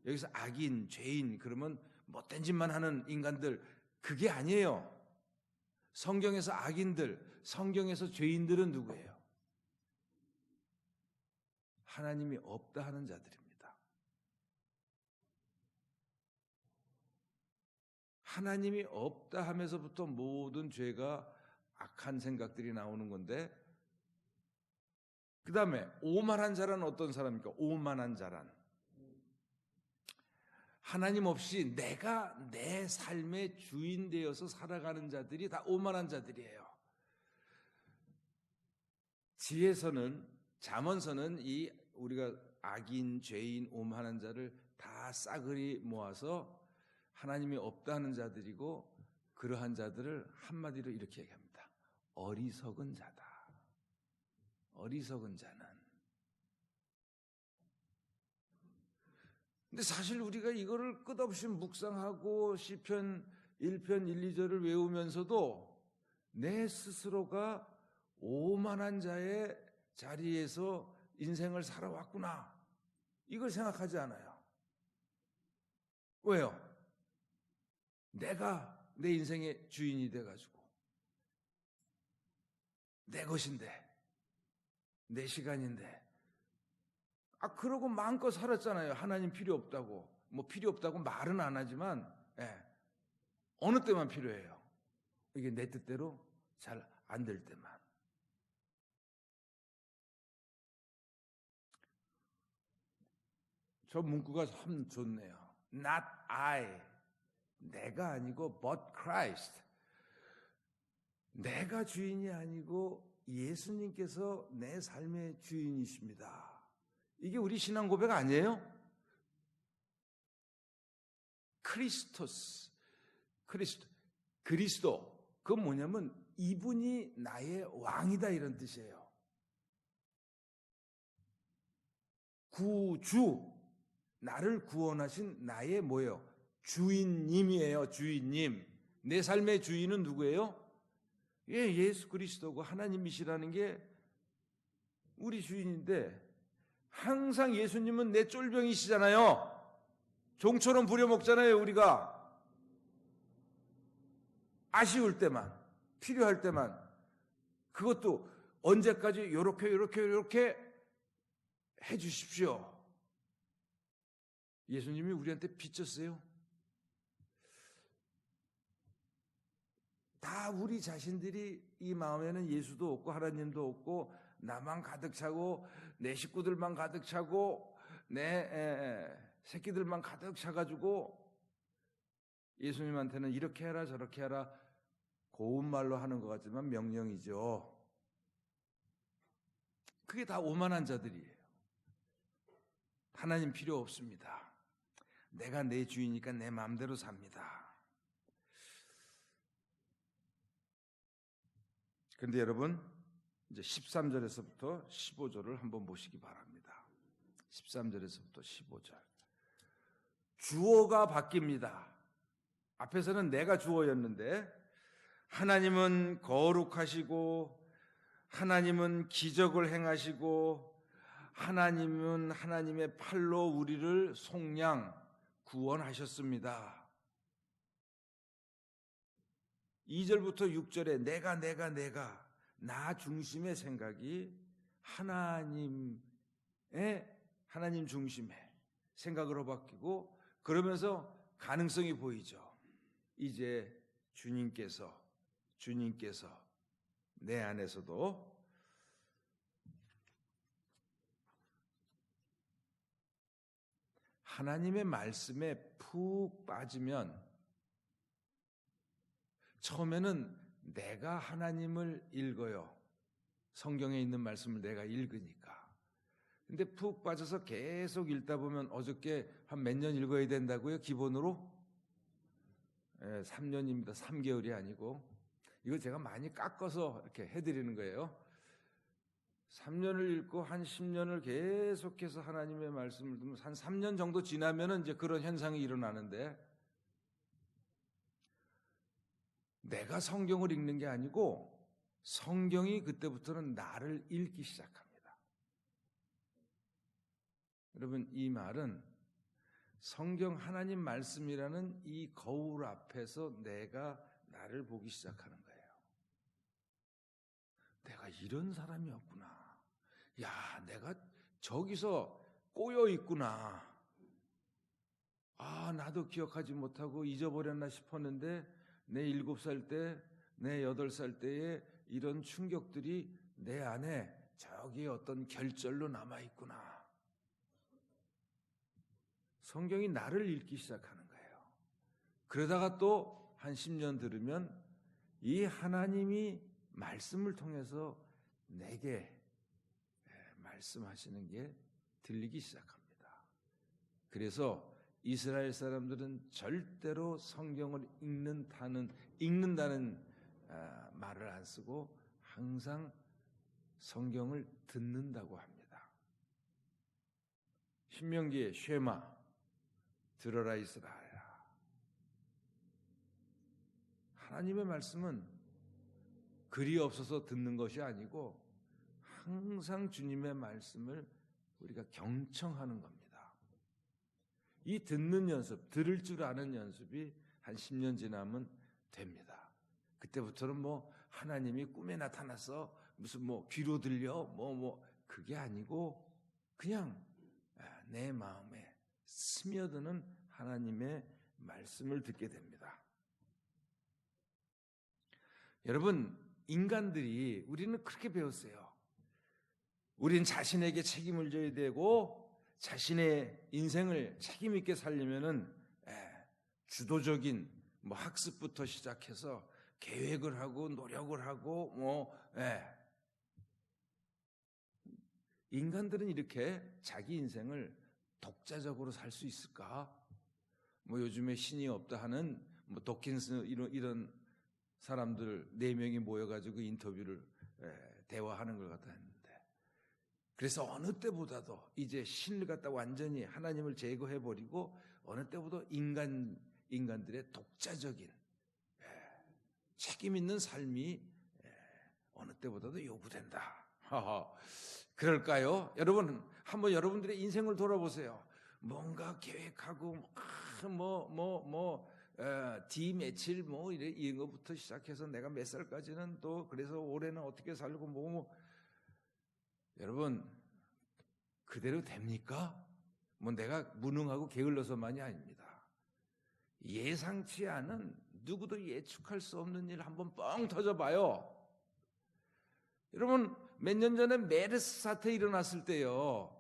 여기서 악인, 죄인 그러면 못된 짓만 하는 인간들, 그게 아니에요. 성경에서 악인들, 성경에서 죄인들은 누구예요? 하나님이 없다 하는 자들입니다. 하나님이 없다 하면서부터 모든 죄가, 악한 생각들이 나오는 건데, 그 다음에 오만한 자란 어떤 사람입니까? 오만한 자란, 하나님 없이 내가 내 삶의 주인 되어서 살아가는 자들이 다 오만한 자들이에요. 지혜서는, 잠언서는 이 우리가 악인, 죄인, 오만한 자를 다 싸그리 모아서 하나님이 없다 하는 자들이고, 그러한 자들을 한마디로 이렇게 얘기합니다. 어리석은 자다. 어리석은 자는. 근데 사실 우리가 이거를 끝없이 묵상하고 시편 1편 1, 2절을 외우면서도 내 스스로가 오만한 자의 자리에서 인생을 살아왔구나, 이걸 생각하지 않아요. 왜요? 내가 내 인생의 주인이 돼가지고 내 것인데, 내 시간인데, 그러고 마음껏 살았잖아요. 하나님 필요 없다고. 뭐 필요 없다고 말은 안 하지만, 어느 때만 필요해요. 이게 내 뜻대로 잘 안 될 때만. 저 문구가 참 좋네요. Not I, 내가 아니고 but Christ. 내가 주인이 아니고 예수님께서 내 삶의 주인이십니다. 이게 우리 신앙 고백 아니에요? 그리스도. 그건 뭐냐면 이분이 나의 왕이다, 이런 뜻이에요. 구주, 나를 구원하신 나의 뭐예요? 주인님이에요. 주인님. 내 삶의 주인은 누구예요? 예수 그리스도고 하나님이시라는 게 우리 주인인데 항상 예수님은 내 쫄병이시잖아요. 종처럼 부려먹잖아요, 우리가. 아쉬울 때만, 필요할 때만. 그것도 언제까지 요렇게 해 주십시오. 예수님이 우리한테 빚졌어요. 다 우리 자신들이 이 마음에는 예수도 없고 하나님도 없고 나만 가득 차고 내 식구들만 가득 차고 내 새끼들만 가득 차가지고 예수님한테는 이렇게 해라 저렇게 해라 고운 말로 하는 것 같지만 명령이죠. 그게 다 오만한 자들이에요. 하나님 필요 없습니다. 내가 내 주인이니까 내 마음대로 삽니다. 그런데 여러분 이제 13절에서부터 15절을 한번 보시기 바랍니다. 13절에서부터 15절. 주어가 바뀝니다. 앞에서는 내가 주어였는데 하나님은 거룩하시고 하나님은 기적을 행하시고 하나님은 하나님의 팔로 우리를 속량 구원하셨습니다. 2절부터 6절에 내가 나 중심의 생각이 하나님 중심의 생각으로 바뀌고 그러면서 가능성이 보이죠. 이제 주님께서 내 안에서도 하나님의 말씀에 푹 빠지면 처음에는 내가 하나님을 읽어요. 성경에 있는 말씀을 내가 읽으니까. 근데 푹 빠져서 계속 읽다 보면 어저께 한 몇 년 읽어야 된다고요? 기본으로? 3년입니다. 3개월이 아니고. 이거 제가 많이 깎아서 이렇게 해드리는 거예요. 3년을 읽고 한 10년을 계속해서 하나님의 말씀을 듣면 한 3년 정도 지나면은 이제 그런 현상이 일어나는데 내가 성경을 읽는 게 아니고 성경이 그때부터는 나를 읽기 시작합니다. 여러분 이 말은 성경 하나님 말씀이라는 이 거울 앞에서 내가 나를 보기 시작하는 거예요. 내가 이런 사람이었구나. 야, 내가 저기서 꼬여 있구나. 아, 나도 기억하지 못하고 잊어버렸나 싶었는데 내 7살 때, 내 8살 때에 이런 충격들이 내 안에 저기 어떤 결절로 남아있구나. 성경이 나를 읽기 시작하는 거예요. 그러다가 또 한 10년 들으면 이 하나님이 말씀을 통해서 내게 말씀하시는 게 들리기 시작합니다. 그래서 이스라엘 사람들은 절대로 성경을 읽는다는 말을 안 쓰고 항상 성경을 듣는다고 합니다. 신명기의 쉐마 들어라 이스라엘아. 하나님의 말씀은 글이 없어서 듣는 것이 아니고 항상 주님의 말씀을 우리가 경청하는 겁니다. 이 듣는 연습, 들을 줄 아는 연습이 한 10년 지나면 됩니다. 그때부터는 뭐 하나님이 꿈에 나타나서 무슨 뭐 귀로 들려 그게 아니고 그냥 내 마음에 스며드는 하나님의 말씀을 듣게 됩니다. 여러분 인간들이 우리는 그렇게 배웠어요. 우린 자신에게 책임을 져야 되고 자신의 인생을 책임 있게 살려면은 주도적인 학습부터 시작해서 계획을 하고 노력을 하고 인간들은 이렇게 자기 인생을 독자적으로 살 수 있을까? 요즘에 신이 없다 하는 도킨스 이런 사람들 4명이 모여가지고 인터뷰를 대화하는 걸 갖다 했는데 그래서 어느 때보다도 이제 신을 갖다 완전히 하나님을 제거해버리고 어느 때보다 인간들의 독자적인 책임 있는 삶이 어느 때보다도 요구된다. 그럴까요? 여러분, 한번 여러분들의 인생을 돌아보세요. 뭔가 계획하고 D 며칠 이런 것부터 시작해서 내가 몇 살까지는 또 그래서 올해는 어떻게 살고 여러분, 그대로 됩니까? 내가 무능하고 게을러서만이 아닙니다. 예상치 않은, 누구도 예측할 수 없는 일 한번 뻥 터져봐요. 여러분, 몇 년 전에 메르스 사태 일어났을 때요,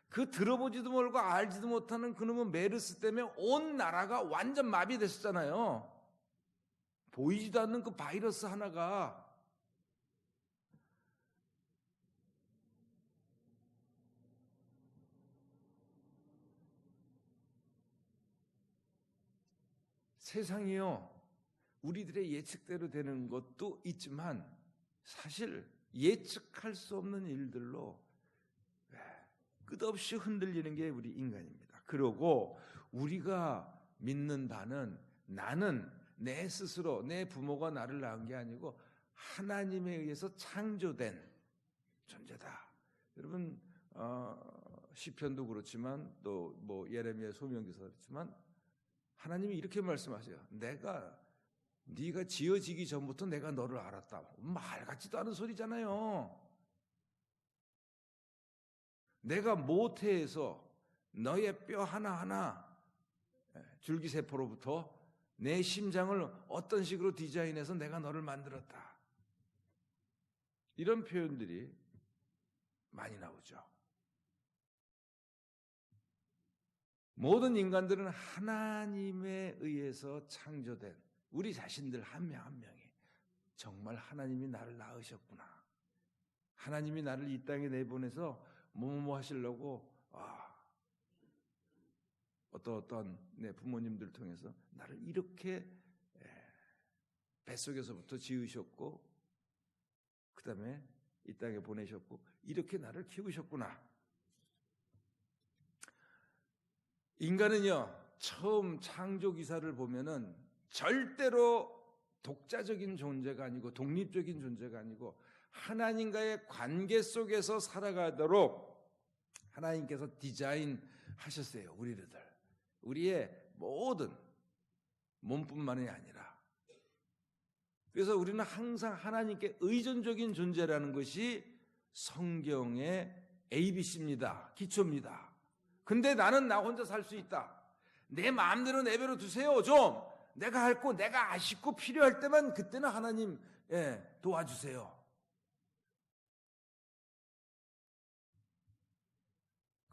그 들어보지도 말고 알지도 못하는 그놈의 메르스 때문에 온 나라가 완전 마비됐었잖아요. 보이지도 않는 그 바이러스 하나가. 세상이요, 우리들의 예측대로 되는 것도 있지만 사실 예측할 수 없는 일들로 끝없이 흔들리는 게 우리 인간입니다. 그러고 우리가 믿는 바는 나는 내 스스로, 내 부모가 나를 낳은 게 아니고 하나님에 의해서 창조된 존재다. 여러분, 시편도 그렇지만 또 예레미야 소명기도 그렇지만 하나님이 이렇게 말씀하세요. 네가 지어지기 전부터 내가 너를 알았다. 말 같지도 않은 소리잖아요. 내가 모태에서 너의 뼈 하나하나, 줄기세포로부터 내 심장을 어떤 식으로 디자인해서 내가 너를 만들었다. 이런 표현들이 많이 나오죠. 모든 인간들은 하나님에 의해서 창조된 우리 자신들 한 명 한 명이 정말 하나님이 나를 낳으셨구나. 하나님이 나를 이 땅에 내보내서 뭐뭐 하시려고 어떤 내 부모님들 통해서 나를 이렇게 뱃속에서부터 지으셨고 그 다음에 이 땅에 보내셨고 이렇게 나를 키우셨구나. 인간은요, 처음 창조 기사를 보면은 절대로 독자적인 존재가 아니고 독립적인 존재가 아니고 하나님과의 관계 속에서 살아가도록 하나님께서 디자인하셨어요. 우리의 모든 몸뿐만이 아니라. 그래서 우리는 항상 하나님께 의존적인 존재라는 것이 성경의 ABC입니다. 기초입니다. 근데 나는 나 혼자 살 수 있다. 내 마음대로 내버려 두세요. 좀 내가 할 거 내가 아쉽고 필요할 때만 그때는 하나님 도와주세요.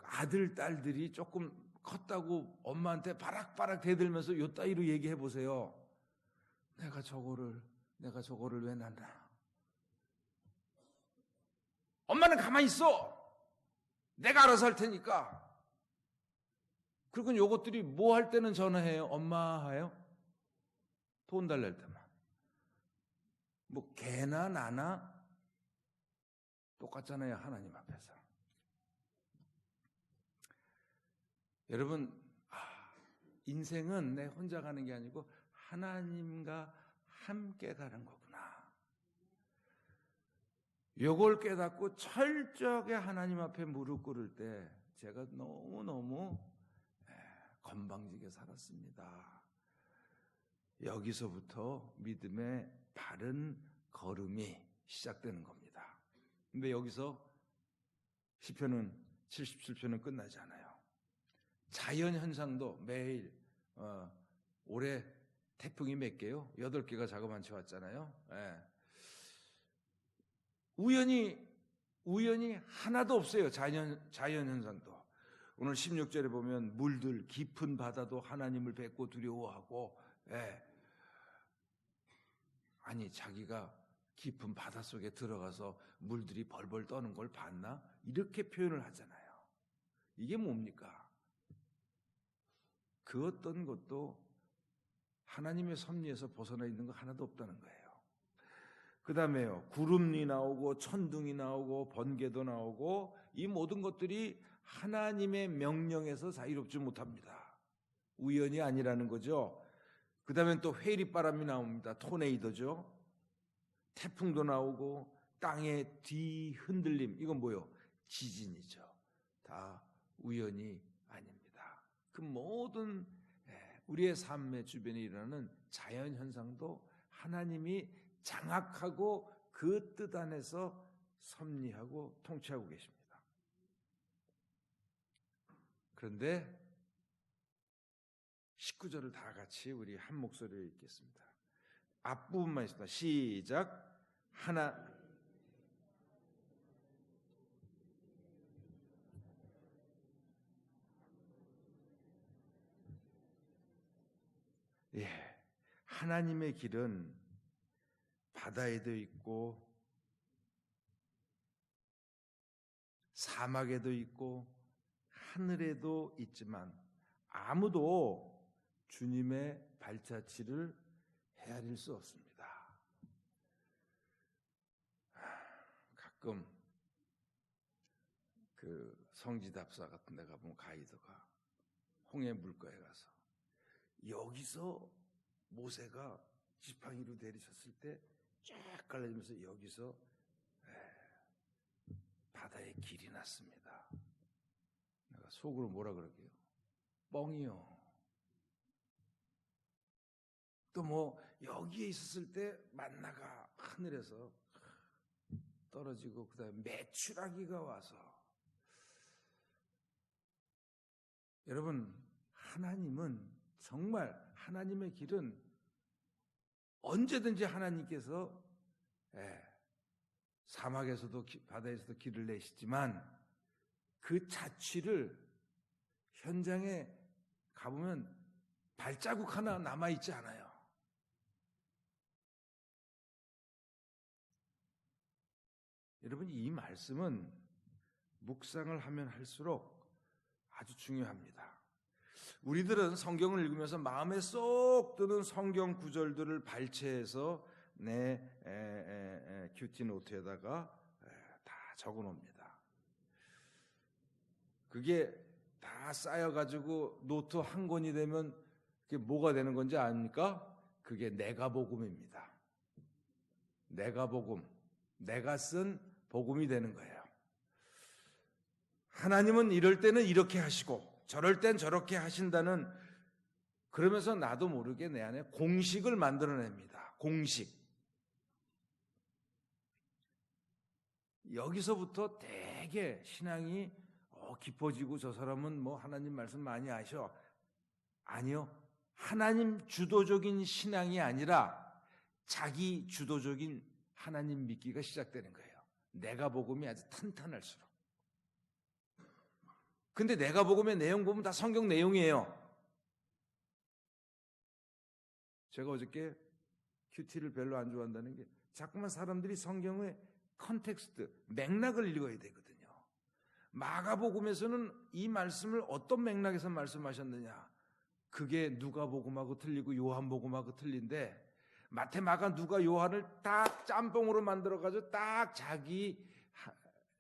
아들 딸들이 조금 컸다고 엄마한테 바락바락 대들면서 요 따위로 얘기해 보세요. 내가 저거를 왜 낳나? 엄마는 가만히 있어. 내가 알아서 할 테니까. 그리고 요것들이 뭐 할 때는 전화해요? 엄마 해요? 돈 달랠 때만. 개나 나나 똑같잖아요. 하나님 앞에서. 여러분, 인생은 내 혼자 가는 게 아니고 하나님과 함께 가는 거구나. 요걸 깨닫고 철저하게 하나님 앞에 무릎 꿇을 때 제가 너무너무 건방지게 살았습니다. 여기서부터 믿음의 바른 걸음이 시작되는 겁니다. 근데 여기서 시편은 77편은 끝나지 않아요. 자연현상도 매일 올해 태풍이 몇 개요? 8개가 자그만치 왔잖아요. 우연히 하나도 없어요. 자연현상도. 오늘 16절에 보면 물들 깊은 바다도 하나님을 뵙고 두려워하고 아니 자기가 깊은 바다 속에 들어가서 물들이 벌벌 떠는 걸 봤나? 이렇게 표현을 하잖아요. 이게 뭡니까? 그 어떤 것도 하나님의 섭리에서 벗어나 있는 거 하나도 없다는 거예요. 그 다음에요, 구름이 나오고 천둥이 나오고 번개도 나오고 이 모든 것들이 하나님의 명령에서 자유롭지 못합니다. 우연이 아니라는 거죠. 그 다음에 또 회리바람이 나옵니다. 토네이도죠. 태풍도 나오고 땅의 뒤흔들림. 이건 뭐예요? 지진이죠. 다 우연이 아닙니다. 그 모든 우리의 삶의 주변에 일어나는 자연 현상도 하나님이 장악하고 그 뜻 안에서 섭리하고 통치하고 계십니다. 그런데 19절을 다 같이 우리 한 목소리로 읽겠습니다. 앞부분만 있습니다. 시작. 하나님의 길은 바다에도 있고 사막에도 있고 하늘에도 있지만 아무도 주님의 발자취를 헤아릴 수 없습니다. 가끔 그 성지답사 같은 데 가보면 가이드가 홍해 물가에 가서 여기서 모세가 지팡이로 내리쳤을 때 쫙 갈라지면서 여기서 바다에 길이 났습니다. 내가 속으로 뭐라 그러게요? 뻥이요. 또 뭐 여기에 있었을 때 만나가 하늘에서 떨어지고 그 다음에 메추라기가 와서 여러분 하나님은 정말 하나님의 길은 언제든지 하나님께서 사막에서도 바다에서도 길을 내시지만 그 자취를 현장에 가보면 발자국 하나 남아있지 않아요. 여러분 이 말씀은 묵상을 하면 할수록 아주 중요합니다. 우리들은 성경을 읽으면서 마음에 쏙 드는 성경 구절들을 발췌해서 내 큐티 노트에다가 다 적어놓습니다. 그게 다 쌓여가지고 노트 한 권이 되면 그게 뭐가 되는 건지 아닙니까? 그게 내가 복음입니다. 내가 복음, 내가 쓴 복음이 되는 거예요. 하나님은 이럴 때는 이렇게 하시고 저럴 땐 저렇게 하신다는, 그러면서 나도 모르게 내 안에 공식을 만들어냅니다. 공식. 여기서부터 되게 신앙이 깊어지고 저 사람은 뭐 하나님 말씀 많이 아셔. 아니요. 하나님 주도적인 신앙이 아니라 자기 주도적인 하나님 믿기가 시작되는 거예요. 내가 복음이 아주 탄탄할수록. 근데 내가 복음의 내용 보면 다 성경 내용이에요. 제가 어저께 큐티를 별로 안 좋아한다는 게 자꾸만 사람들이 성경의 컨텍스트, 맥락을 읽어야 되거든요. 마가복음에서는 이 말씀을 어떤 맥락에서 말씀하셨느냐? 그게 누가복음하고 틀리고 요한복음하고 틀린데 마태, 마가, 누가, 요한을 딱 짬뽕으로 만들어가지고 딱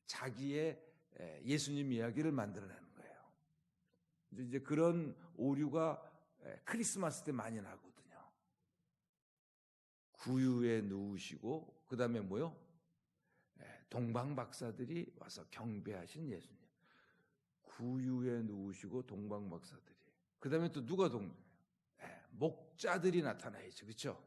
자기의 예수님 이야기를 만들어내는 거예요. 이제 그런 오류가 크리스마스 때 많이 나거든요. 구유에 누우시고 그 다음에 뭐요? 동방박사들이 와서 경배하신 예수님. 구유에 누우시고 동방박사들이. 그 다음에 또 누가 목자들이 나타나야죠. 그렇죠?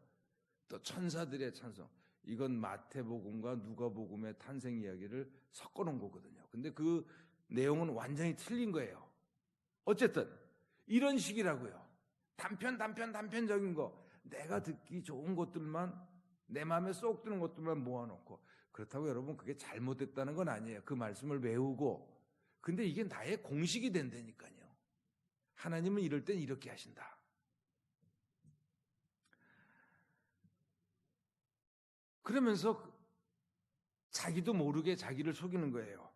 또 천사들의 찬송. 이건 마태복음과 누가복음의 탄생 이야기를 섞어놓은 거거든요. 근데 그 내용은 완전히 틀린 거예요. 어쨌든 이런 식이라고요. 단편적인 거, 내가 듣기 좋은 것들만, 내 마음에 쏙 드는 것들만 모아놓고. 그렇다고 여러분 그게 잘못됐다는 건 아니에요. 그 말씀을 외우고. 근데 이게 나의 공식이 된다니까요. 하나님은 이럴 땐 이렇게 하신다. 그러면서 자기도 모르게 자기를 속이는 거예요.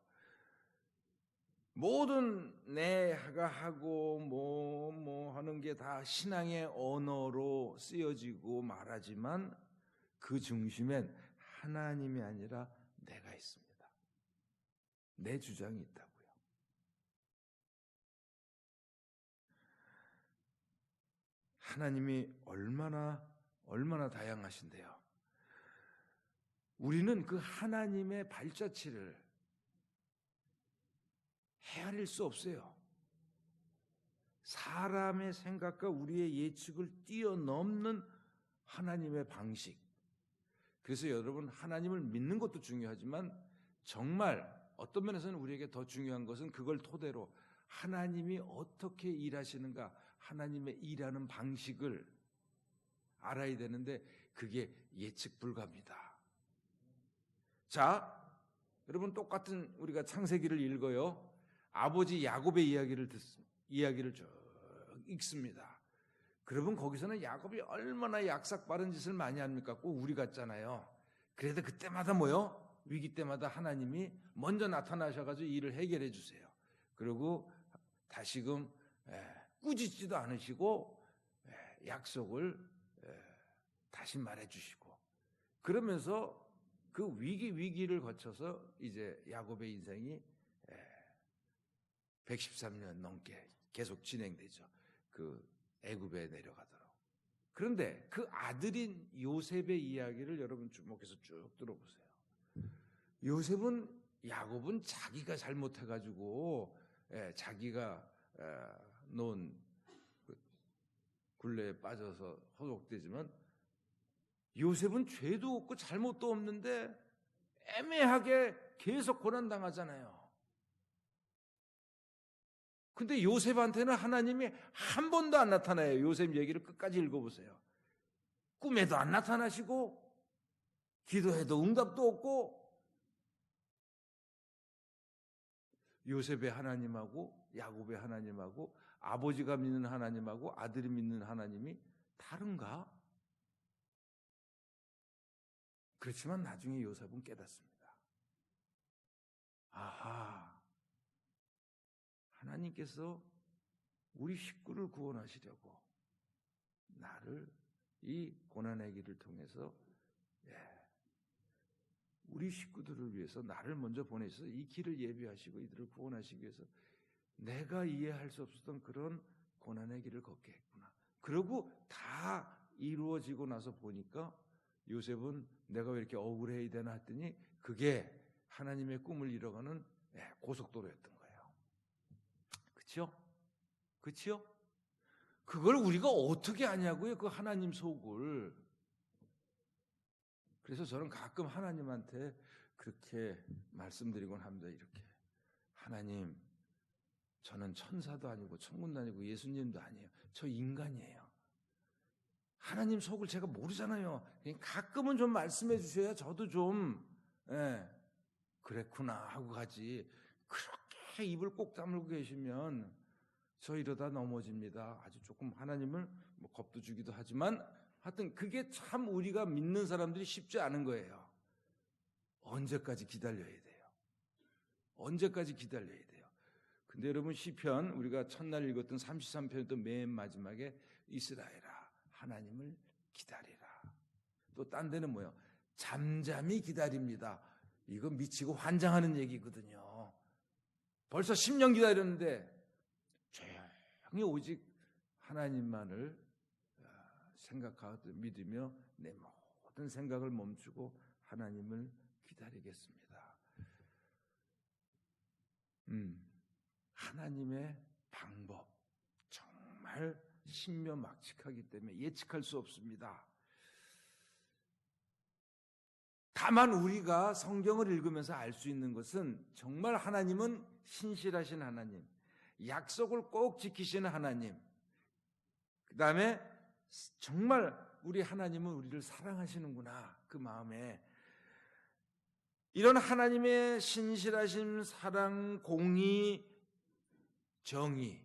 모든 내가 하고 뭐 하는 게 다 신앙의 언어로 쓰여지고 말하지만 그 중심엔 하나님이 아니라 내가 있습니다. 내 주장이 있다고요. 하나님이 얼마나 다양하신데요. 우리는 그 하나님의 발자취를 헤아릴 수 없어요. 사람의 생각과 우리의 예측을 뛰어넘는 하나님의 방식. 그래서 여러분, 하나님을 믿는 것도 중요하지만 정말 어떤 면에서는 우리에게 더 중요한 것은 그걸 토대로 하나님이 어떻게 일하시는가, 하나님의 일하는 방식을 알아야 되는데 그게 예측 불가입니다. 자, 여러분, 똑같은 우리가 창세기를 읽어요. 아버지 야곱의 이야기를 쭉 읽습니다. 그러면 거기서는 야곱이 얼마나 약삭 빠른 짓을 많이 합니까? 꼭 우리 같잖아요. 그래도 그때마다 뭐요? 위기 때마다 하나님이 먼저 나타나셔가지고 일을 해결해 주세요. 그리고 다시금 꾸짖지도 않으시고 약속을 다시 말해 주시고, 그러면서 그 위기를 거쳐서 이제 야곱의 인생이 113년 넘게 계속 진행되죠. 그 애굽에 내려가도록. 그런데 그 아들인 요셉의 이야기를 여러분 주목해서 쭉 들어보세요. 요셉은, 야곱은 자기가 잘못해가지고 자기가 놓은 굴레에 빠져서 허덕되지만, 요셉은 죄도 없고 잘못도 없는데 애매하게 계속 고난당하잖아요. 근데 요셉한테는 하나님이 한 번도 안 나타나요. 요셉 얘기를 끝까지 읽어보세요. 꿈에도 안 나타나시고 기도해도 응답도 없고, 요셉의 하나님하고 야곱의 하나님하고 아버지가 믿는 하나님하고 아들이 믿는 하나님이 다른가? 그렇지만 나중에 요셉은 깨닫습니다. 아하, 하나님께서 우리 식구를 구원하시려고 나를 이 고난의 길을 통해서 우리 식구들을 위해서 나를 먼저 보내셔서 이 길을 예비하시고 이들을 구원하시기 위해서 내가 이해할 수 없었던 그런 고난의 길을 걷게 했구나. 그리고 다 이루어지고 나서 보니까 요셉은 내가 왜 이렇게 억울해야 되나 했더니 그게 하나님의 꿈을 이뤄가는 고속도로였던 거예요. 그렇죠? 그걸 우리가 어떻게 아냐고요, 그 하나님 속을. 그래서 저는 가끔 하나님한테 그렇게 말씀드리곤 합니다. 이렇게, 하나님, 저는 천사도 아니고 천군도 아니고 예수님도 아니에요. 저 인간이에요. 하나님 속을 제가 모르잖아요. 가끔은 좀 말씀해 주셔야 저도 좀 그랬구나 하고 가지. 그렇게 입을 꼭 다물고 계시면 저 이러다 넘어집니다. 아주 조금 하나님을 겁도 주기도 하지만 하여튼 그게 참 우리가 믿는 사람들이 쉽지 않은 거예요. 언제까지 기다려야 돼요? 언제까지 기다려야 돼요? 근데 여러분, 시편 우리가 첫날 읽었던 33편도 맨 마지막에 이스라엘아 하나님을 기다리라. 또 딴 데는 뭐예요? 잠잠히 기다립니다. 이거 미치고 환장하는 얘기거든요. 벌써 10년 기다렸는데 조용히 오직 하나님만을 생각하고 믿으며 내 모든 생각을 멈추고 하나님을 기다리겠습니다. 하나님의 방법 정말 신묘막측하기 때문에 예측할 수 없습니다. 다만 우리가 성경을 읽으면서 알 수 있는 것은 정말 하나님은 신실하신 하나님, 약속을 꼭 지키시는 하나님, 그 다음에 정말 우리 하나님은 우리를 사랑하시는구나, 그 마음에 이런 하나님의 신실하신 사랑, 공의, 정의.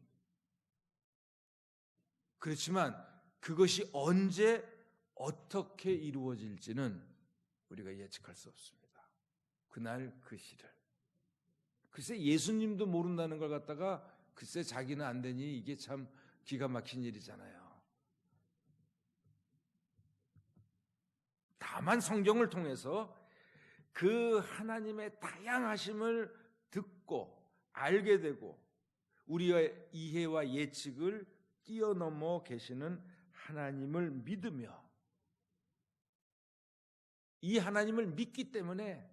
그렇지만 그것이 언제 어떻게 이루어질지는 우리가 예측할 수 없습니다. 그날 그 시를. 글쎄 예수님도 모른다는 걸 갖다가 글쎄 자기는 안 되니 이게 참 기가 막힌 일이잖아요. 다만 성경을 통해서 그 하나님의 다양하심을 듣고 알게 되고 우리의 이해와 예측을 뛰어넘어 계시는 하나님을 믿으며 이 하나님을 믿기 때문에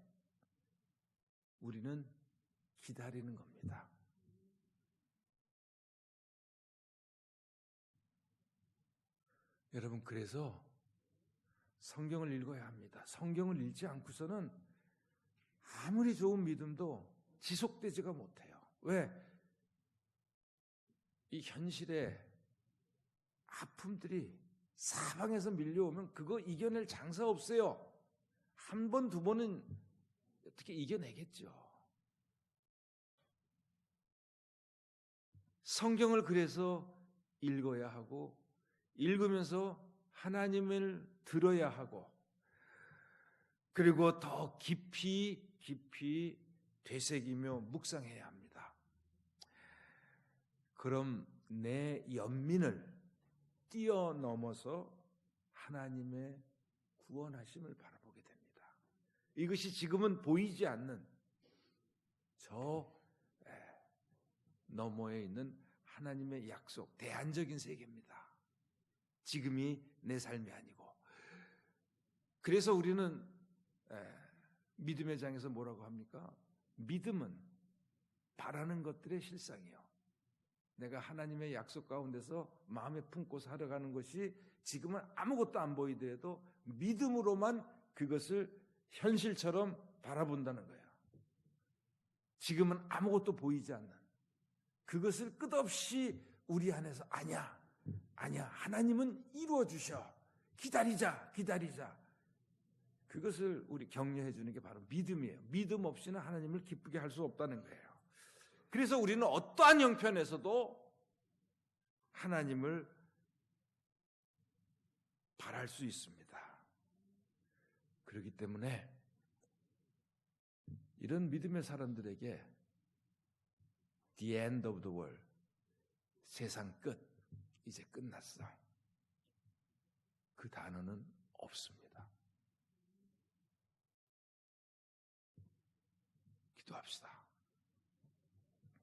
우리는 기다리는 겁니다. 여러분, 그래서 성경을 읽어야 합니다. 성경을 읽지 않고서는 아무리 좋은 믿음도 지속되지가 못해요. 왜? 이 현실의 아픔들이 사방에서 밀려오면 그거 이겨낼 장사 없어요. 한 번, 두 번은 어떻게 이겨내겠죠. 성경을 그래서 읽어야 하고, 읽으면서 하나님을 들어야 하고, 그리고 더 깊이 되새기며 묵상해야 합니다. 그럼 내 연민을 뛰어넘어서 하나님의 구원하심을 바라보게 됩니다. 이것이 지금은 보이지 않는 저 너머에 있는 하나님의 약속, 대안적인 세계입니다. 지금이 내 삶이 아니고. 그래서 우리는 믿음의 장에서 뭐라고 합니까? 믿음은 바라는 것들의 실상이요. 내가 하나님의 약속 가운데서 마음에 품고 살아가는 것이 지금은 아무것도 안 보이더라도 믿음으로만 그것을 현실처럼 바라본다는 거예요. 지금은 아무것도 보이지 않는 그것을 끝없이 우리 안에서 아니야 하나님은 이루어 주셔. 기다리자. 그것을 우리 격려해 주는 게 바로 믿음이에요. 믿음 없이는 하나님을 기쁘게 할 수 없다는 거예요. 그래서 우리는 어떠한 형편에서도 하나님을 바랄 수 있습니다. 그렇기 때문에 이런 믿음의 사람들에게 The end of the world, 세상 끝, 이제 끝났어, 그 단어는 없습니다. 기도합시다.